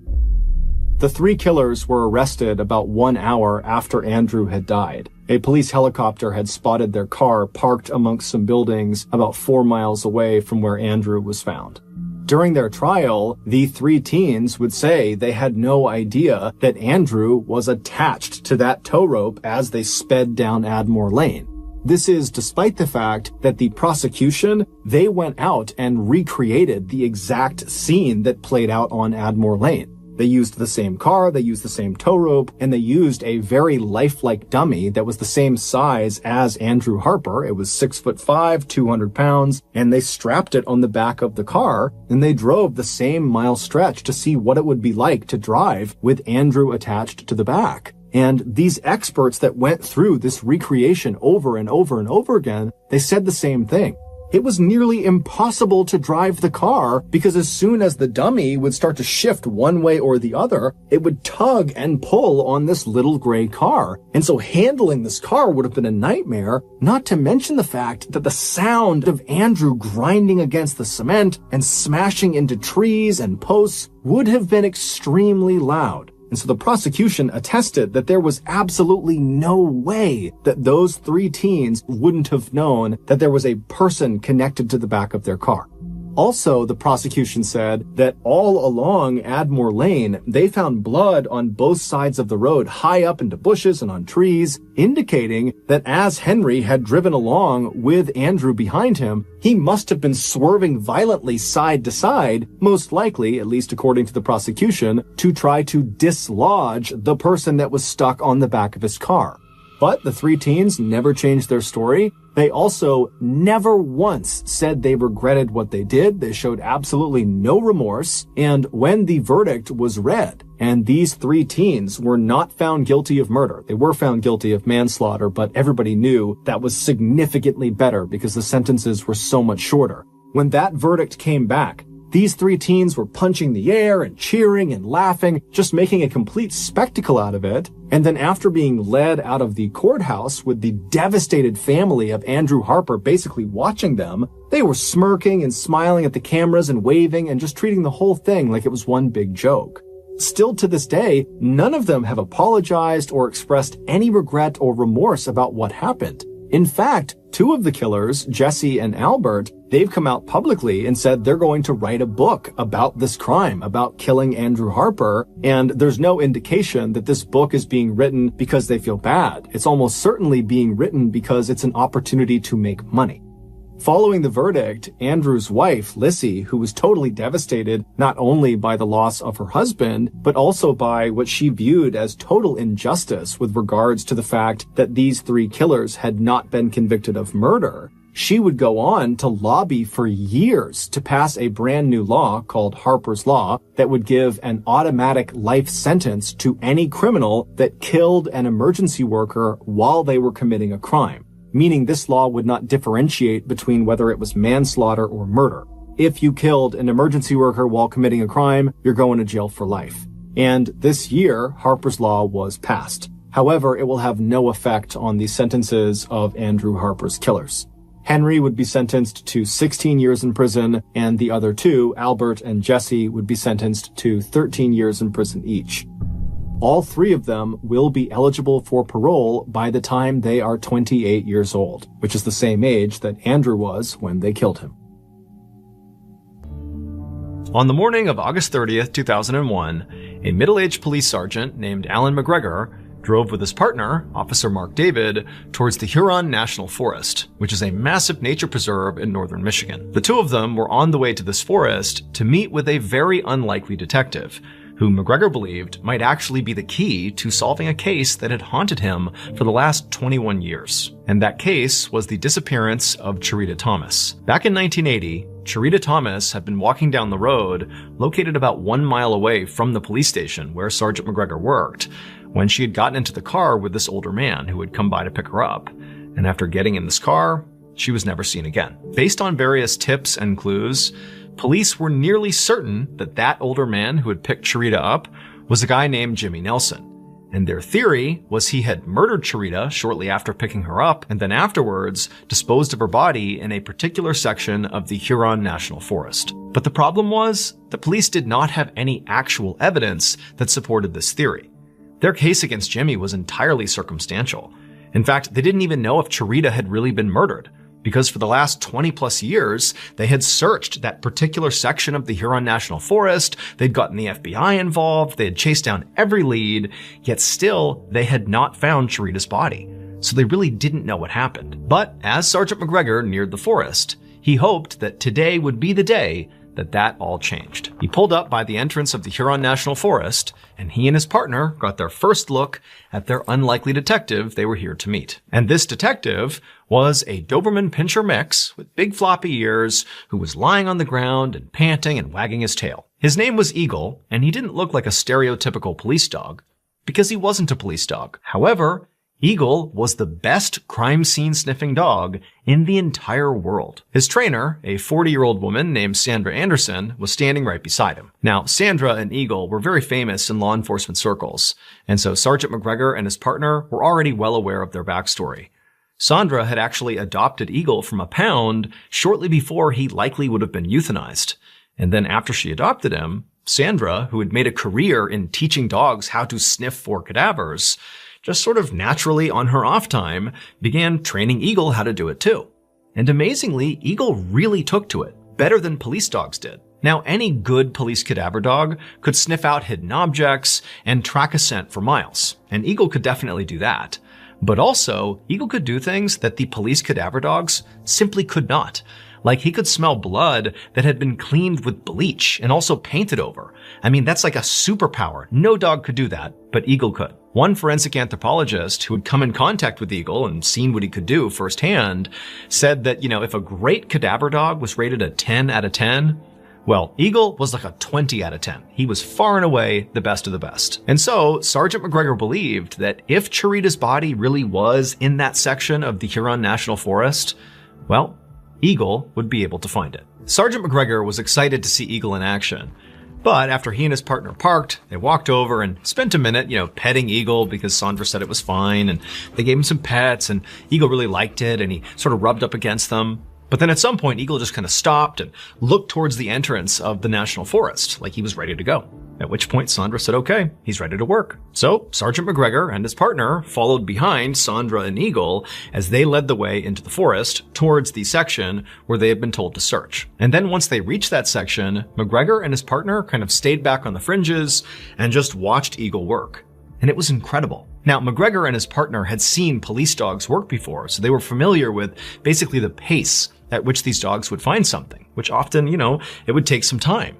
S1: The three killers were arrested about 1 hour after Andrew had died. A police helicopter had spotted their car parked amongst some buildings about 4 miles away from where Andrew was found. During their trial, the three teens would say they had no idea that Andrew was attached to that tow rope as they sped down Admore Lane. This is despite the fact that the prosecution, they went out and recreated the exact scene that played out on Admore Lane. They used the same car, they used the same tow rope, and they used a very lifelike dummy that was the same size as Andrew Harper. It was 6'5", 200 pounds, and they strapped it on the back of the car, and they drove the same mile stretch to see what it would be like to drive with Andrew attached to the back. And these experts that went through this recreation over and over and over again, they said the same thing. It was nearly impossible to drive the car because as soon as the dummy would start to shift one way or the other, it would tug and pull on this little gray car. And so handling this car would have been a nightmare, not to mention the fact that the sound of Andrew grinding against the cement and smashing into trees and posts would have been extremely loud. And so the prosecution attested that there was absolutely no way that those three teens wouldn't have known that there was a person connected to the back of their car. Also, the prosecution said that all along Admore Lane, they found blood on both sides of the road, high up into bushes and on trees, indicating that as Henry had driven along with Andrew behind him, he must have been swerving violently side to side, most likely, at least according to the prosecution, to try to dislodge the person that was stuck on the back of his car. But the three teens never changed their story. They also never once said they regretted what they did. They showed absolutely no remorse. And when the verdict was read, and these three teens were not found guilty of murder, they were found guilty of manslaughter, but everybody knew that was significantly better because the sentences were so much shorter. When that verdict came back, These three teens were punching the air and cheering and laughing, just making a complete spectacle out of it. And then after being led out of the courthouse with the devastated family of Andrew Harper basically watching them, they were smirking and smiling at the cameras and waving and just treating the whole thing like it was one big joke. Still to this day, none of them have apologized or expressed any regret or remorse about what happened. In fact, two of the killers, Jesse and Albert, they've come out publicly and said they're going to write a book about this crime, about killing Andrew Harper, and there's no indication that this book is being written because they feel bad. It's almost certainly being written because it's an opportunity to make money. Following the verdict, Andrew's wife, Lissy, who was totally devastated not only by the loss of her husband, but also by what she viewed as total injustice with regards to the fact that these three killers had not been convicted of murder, she would go on to lobby for years to pass a brand new law called Harper's Law that would give an automatic life sentence to any criminal that killed an emergency worker while they were committing a crime. Meaning this law would not differentiate between whether it was manslaughter or murder. If you killed an emergency worker while committing a crime, you're going to jail for life. And this year, Harper's Law was passed. However, it will have no effect on the sentences of Andrew Harper's killers. Henry would be sentenced to 16 years in prison, and the other two, Albert and Jesse, would be sentenced to 13 years in prison each. All three of them will be eligible for parole by the time they are 28 years old, which is the same age that Andrew was when they killed him.
S2: On the morning of August 30th, 2001, a middle-aged police sergeant named Alan McGregor drove with his partner, Officer Mark David, towards the Huron National Forest, which is a massive nature preserve in northern Michigan. The two of them were on the way to this forest to meet with a very unlikely detective, who McGregor believed might actually be the key to solving a case that had haunted him for the last 21 years. And that case was the disappearance of Cherita Thomas. Back in 1980, Cherita Thomas had been walking down the road located about 1 mile away from the police station where Sergeant McGregor worked, when she had gotten into the car with this older man who had come by to pick her up. And after getting in this car, she was never seen again. Based on various tips and clues, police were nearly certain that that older man who had picked Cherita up was a guy named Jimmy Nelson. And their theory was he had murdered Cherita shortly after picking her up and then afterwards disposed of her body in a particular section of the Huron National Forest. But the problem was, the police did not have any actual evidence that supported this theory. Their case against Jimmy was entirely circumstantial. In fact, they didn't even know if Cherita had really been murdered, because for the last 20 plus years, they had searched that particular section of the Huron National Forest, they'd gotten the FBI involved, they had chased down every lead, yet still, they had not found Cherita's body. So they really didn't know what happened. But as Sergeant McGregor neared the forest, he hoped that today would be the day that all changed. He pulled up by the entrance of the Huron National Forest, and he and his partner got their first look at their unlikely detective they were here to meet. And this detective was a Doberman Pinscher mix with big floppy ears who was lying on the ground and panting and wagging his tail. His name was Eagle, and he didn't look like a stereotypical police dog, because he wasn't a police dog. However, Eagle was the best crime scene sniffing dog in the entire world. His trainer, a 40-year-old woman named Sandra Anderson, was standing right beside him. Now, Sandra and Eagle were very famous in law enforcement circles, and so Sergeant McGregor and his partner were already well aware of their backstory. Sandra had actually adopted Eagle from a pound shortly before he likely would have been euthanized. And then after she adopted him, Sandra, who had made a career in teaching dogs how to sniff for cadavers, just sort of naturally on her off time, began training Eagle how to do it too. And amazingly, Eagle really took to it, better than police dogs did. Now, any good police cadaver dog could sniff out hidden objects and track a scent for miles, and Eagle could definitely do that. But also, Eagle could do things that the police cadaver dogs simply could not. Like he could smell blood that had been cleaned with bleach and also painted over. I mean, that's like a superpower. No dog could do that, but Eagle could. One forensic anthropologist who had come in contact with Eagle and seen what he could do firsthand said that, if a great cadaver dog was rated a 10 out of 10, well, Eagle was like a 20 out of 10. He was far and away the best of the best. And so Sergeant McGregor believed that if Cherita's body really was in that section of the Huron National Forest, well, Eagle would be able to find it. Sergeant McGregor was excited to see Eagle in action. But after he and his partner parked, they walked over and spent a minute, petting Eagle because Sandra said it was fine, and they gave him some pets, and Eagle really liked it, and he sort of rubbed up against them. But then at some point, Eagle just kind of stopped and looked towards the entrance of the National Forest, like he was ready to go. At which point Sandra said, okay, he's ready to work. So Sergeant McGregor and his partner followed behind Sandra and Eagle as they led the way into the forest towards the section where they had been told to search. And then once they reached that section, McGregor and his partner kind of stayed back on the fringes and just watched Eagle work. And it was incredible. Now, McGregor and his partner had seen police dogs work before, so they were familiar with basically the pace at which these dogs would find something, which often, it would take some time.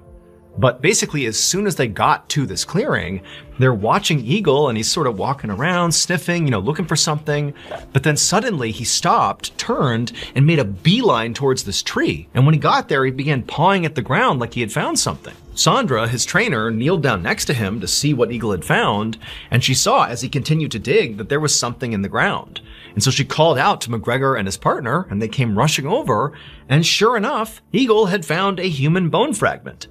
S2: But basically, as soon as they got to this clearing, they're watching Eagle and he's sort of walking around, sniffing, looking for something. But then suddenly he stopped, turned, and made a beeline towards this tree. And when he got there, he began pawing at the ground like he had found something. Sandra, his trainer, kneeled down next to him to see what Eagle had found, and she saw as he continued to dig that there was something in the ground. And so she called out to McGregor and his partner, and they came rushing over, and sure enough, Eagle had found a human bone fragment.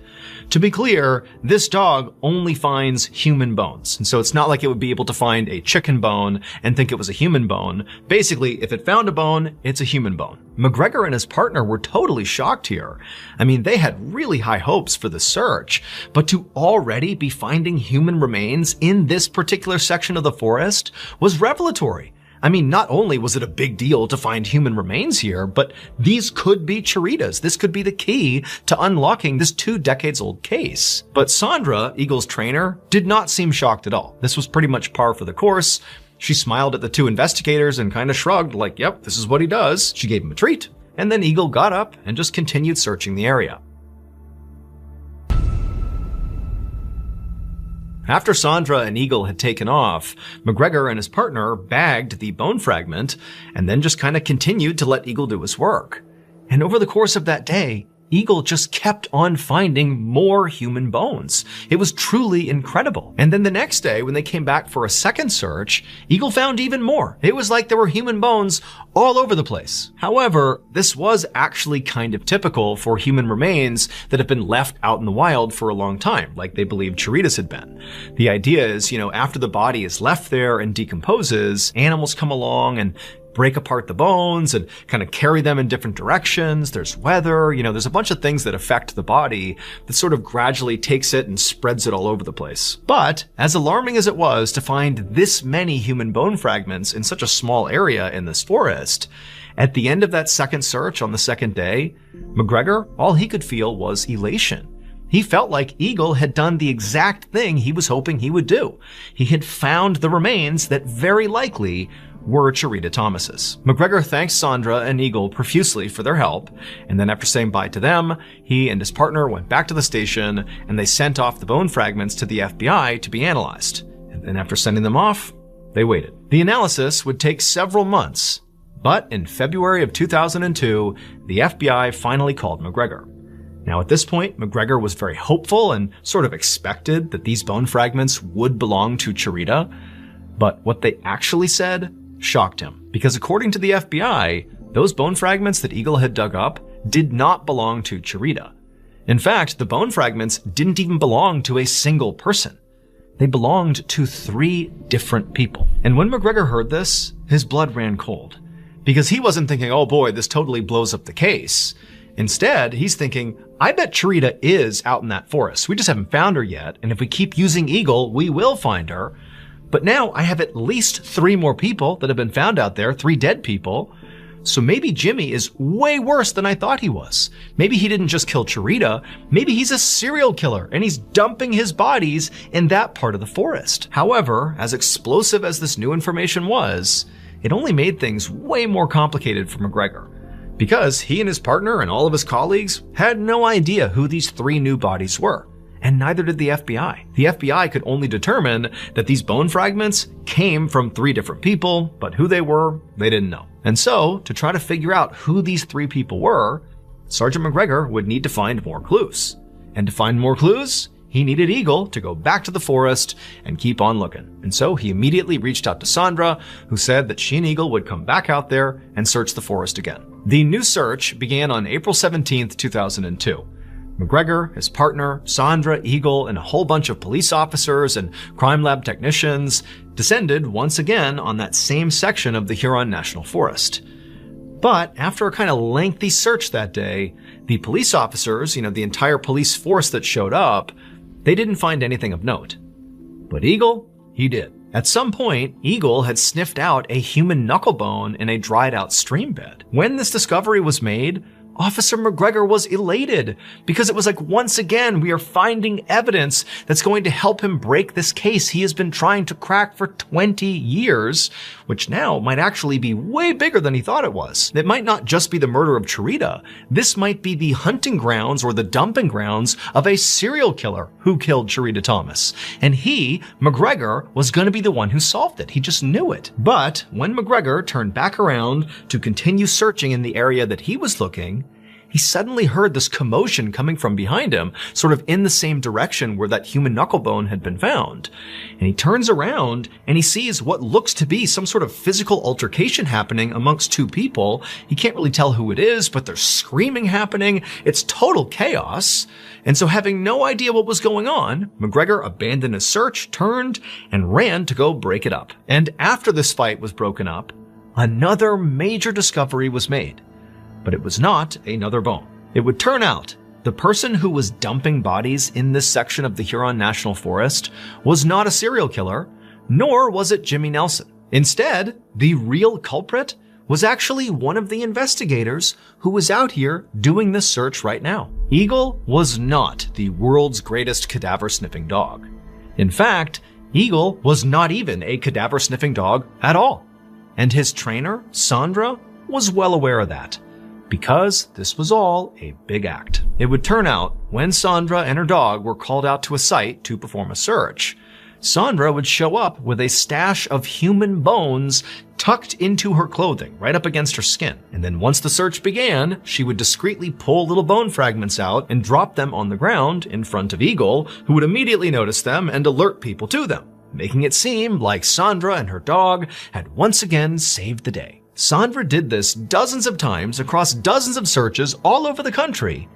S2: To be clear, this dog only finds human bones, and so it's not like it would be able to find a chicken bone and think it was a human bone. Basically, if it found a bone, it's a human bone. McGregor and his partner were totally shocked here. I mean, they had really high hopes for the search, but to already be finding human remains in this particular section of the forest was revelatory. I mean, not only was it a big deal to find human remains here, but these could be chiritas. This could be the key to unlocking this 2 decades old case. But Sandra, Eagle's trainer, did not seem shocked at all. This was pretty much par for the course. She smiled at the 2 investigators and kind of shrugged like, yep, this is what he does. She gave him a treat. And then Eagle got up and just continued searching the area. After Sandra and Eagle had taken off, McGregor and his partner bagged the bone fragment and then just kind of continued to let Eagle do his work. And over the course of that day, Eagle just kept on finding more human bones. It was truly incredible. And then the next day, when they came back for a second search, Eagle found even more. It was like there were human bones all over the place. However, this was actually kind of typical for human remains that have been left out in the wild for a long time, like they believed chiritas had been. The idea is, after the body is left there and decomposes, animals come along and break apart the bones and kind of carry them in different directions. There's weather, there's a bunch of things that affect the body that sort of gradually takes it and spreads it all over the place. But as alarming as it was to find this many human bone fragments in such a small area in this forest, at the end of that second search on the second day, McGregor, all he could feel was elation. He felt like Eagle had done the exact thing he was hoping he would do. He had found the remains that very likely were Chirita Thomas's. McGregor thanked Sandra and Eagle profusely for their help, and then after saying bye to them, he and his partner went back to the station and they sent off the bone fragments to the FBI to be analyzed. And then after sending them off, they waited. The analysis would take several months, but in February of 2002, the FBI finally called McGregor. Now at this point, McGregor was very hopeful and sort of expected that these bone fragments would belong to Chirita, but what they actually said shocked him, because according to the FBI, those bone fragments that Eagle had dug up did not belong to Chirita. In fact, the bone fragments didn't even belong to a single person. They belonged to 3 different people. And when McGregor heard this, his blood ran cold, because he wasn't thinking, oh boy, this totally blows up the case. Instead, he's thinking, I bet Chirita is out in that forest. We just haven't found her yet, and if we keep using Eagle, we will find her. But now I have at least 3 more people that have been found out there, 3 dead people. So maybe Jimmy is way worse than I thought he was. Maybe he didn't just kill Chirita. Maybe he's a serial killer and he's dumping his bodies in that part of the forest. However, as explosive as this new information was, it only made things way more complicated for McGregor, because he and his partner and all of his colleagues had no idea who these 3 new bodies were. And neither did the FBI. The FBI could only determine that these bone fragments came from 3 different people, but who they were, they didn't know. And so, to try to figure out who these 3 people were, Sergeant McGregor would need to find more clues. And to find more clues, he needed Eagle to go back to the forest and keep on looking. And so he immediately reached out to Sandra, who said that she and Eagle would come back out there and search the forest again. The new search began on April 17th, 2002. McGregor, his partner, Sandra, Eagle, and a whole bunch of police officers and crime lab technicians descended once again on that same section of the Huron National Forest. But after a kind of lengthy search that day, the police officers, the entire police force that showed up, they didn't find anything of note. But Eagle, he did. At some point, Eagle had sniffed out a human knuckle bone in a dried out stream bed. When this discovery was made, Officer McGregor was elated because it was like, once again, we are finding evidence that's going to help him break this case he has been trying to crack for 20 years, which now might actually be way bigger than he thought it was. It might not just be the murder of Cherita. This might be the hunting grounds or the dumping grounds of a serial killer who killed Cherita Thomas. And he, McGregor, was going to be the one who solved it. He just knew it. But when McGregor turned back around to continue searching in the area that he was looking, he suddenly heard this commotion coming from behind him, sort of in the same direction where that human knuckle bone had been found. And he turns around and he sees what looks to be some sort of physical altercation happening amongst two people. He can't really tell who it is, but there's screaming happening. It's total chaos. And so, having no idea what was going on, McGregor abandoned his search, turned, and ran to go break it up. And after this fight was broken up, another major discovery was made. But it was not another bone. It would turn out the person who was dumping bodies in this section of the Huron National Forest was not a serial killer, nor was it Jimmy Nelson. Instead, the real culprit was actually one of the investigators who was out here doing this search right now. Eagle was not the world's greatest cadaver-sniffing dog. In fact, Eagle was not even a cadaver-sniffing dog at all. And his trainer, Sandra, was well aware of that, because this was all a big act. It would turn out, when Sandra and her dog were called out to a site to perform a search, Sandra would show up with a stash of human bones tucked into her clothing, right up against her skin. And then once the search began, she would discreetly pull little bone fragments out and drop them on the ground in front of Eagle, who would immediately notice them and alert people to them, making it seem like Sandra and her dog had once again saved the day. Sandra did this dozens of times across dozens of searches all over the country,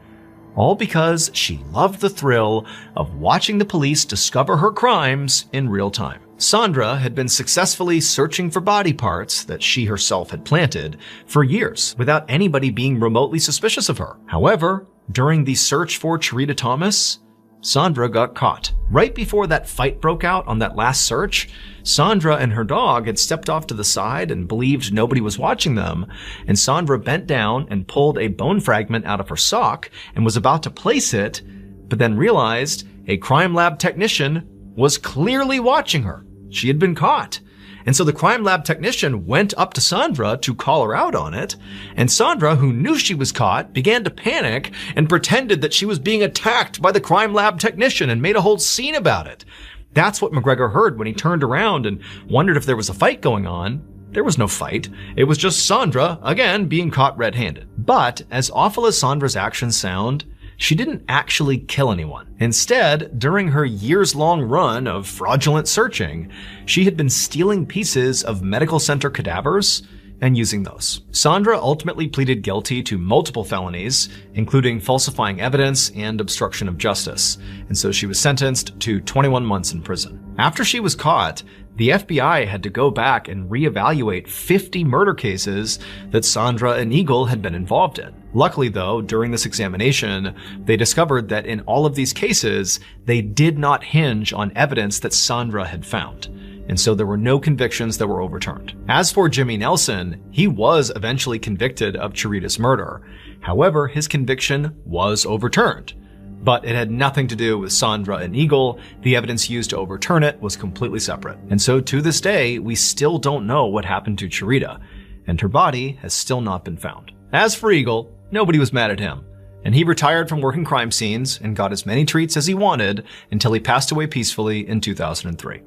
S2: all because she loved the thrill of watching the police discover her crimes in real time. Sandra had been successfully searching for body parts that she herself had planted for years without anybody being remotely suspicious of her. However, during the search for Cherita Thomas, Sandra got caught. Right before that fight broke out on that last search, Sandra and her dog had stepped off to the side and believed nobody was watching them, and Sandra bent down and pulled a bone fragment out of her sock and was about to place it, but then realized a crime lab technician was clearly watching her. She had been caught. And so the crime lab technician went up to Sandra to call her out on it, and Sandra, who knew she was caught, began to panic and pretended that she was being attacked by the crime lab technician and made a whole scene about it. That's what McGregor heard when he turned around and wondered if there was a fight going on. There was no fight. It was just Sandra, again, being caught red-handed. But as awful as Sandra's actions sound, she didn't actually kill anyone. Instead, during her years-long run of fraudulent searching, she had been stealing pieces of medical center cadavers and using those. Sandra ultimately pleaded guilty to multiple felonies, including falsifying evidence and obstruction of justice, and so she was sentenced to 21 months in prison. After she was caught, the FBI had to go back and reevaluate 50 murder cases that Sandra and Eagle had been involved in. Luckily, though, during this examination, they discovered that in all of these cases, they did not hinge on evidence that Sandra had found, and so there were no convictions that were overturned. As for Jimmy Nelson, he was eventually convicted of Cherita's murder. However, his conviction was overturned. But it had nothing to do with Sandra and Eagle. The evidence used to overturn it was completely separate. And so to this day, we still don't know what happened to Cherita, and her body has still not been found. As for Eagle, nobody was mad at him, and he retired from working crime scenes and got as many treats as he wanted until he passed away peacefully in 2003.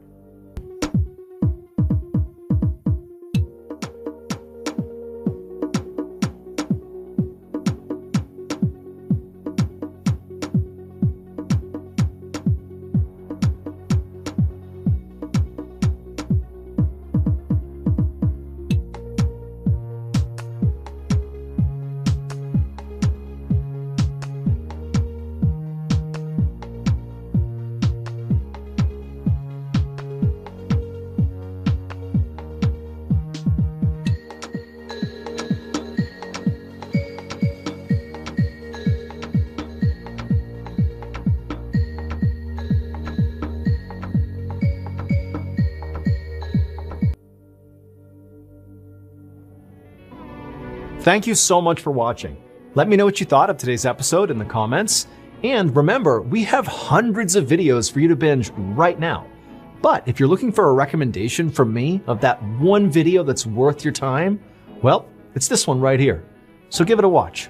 S2: Thank you so much for watching. Let me know what you thought of today's episode in the comments. And remember, we have hundreds of videos for you to binge right now. But if you're looking for a recommendation from me of that one video that's worth your time, well, it's this one right here. So give it a watch.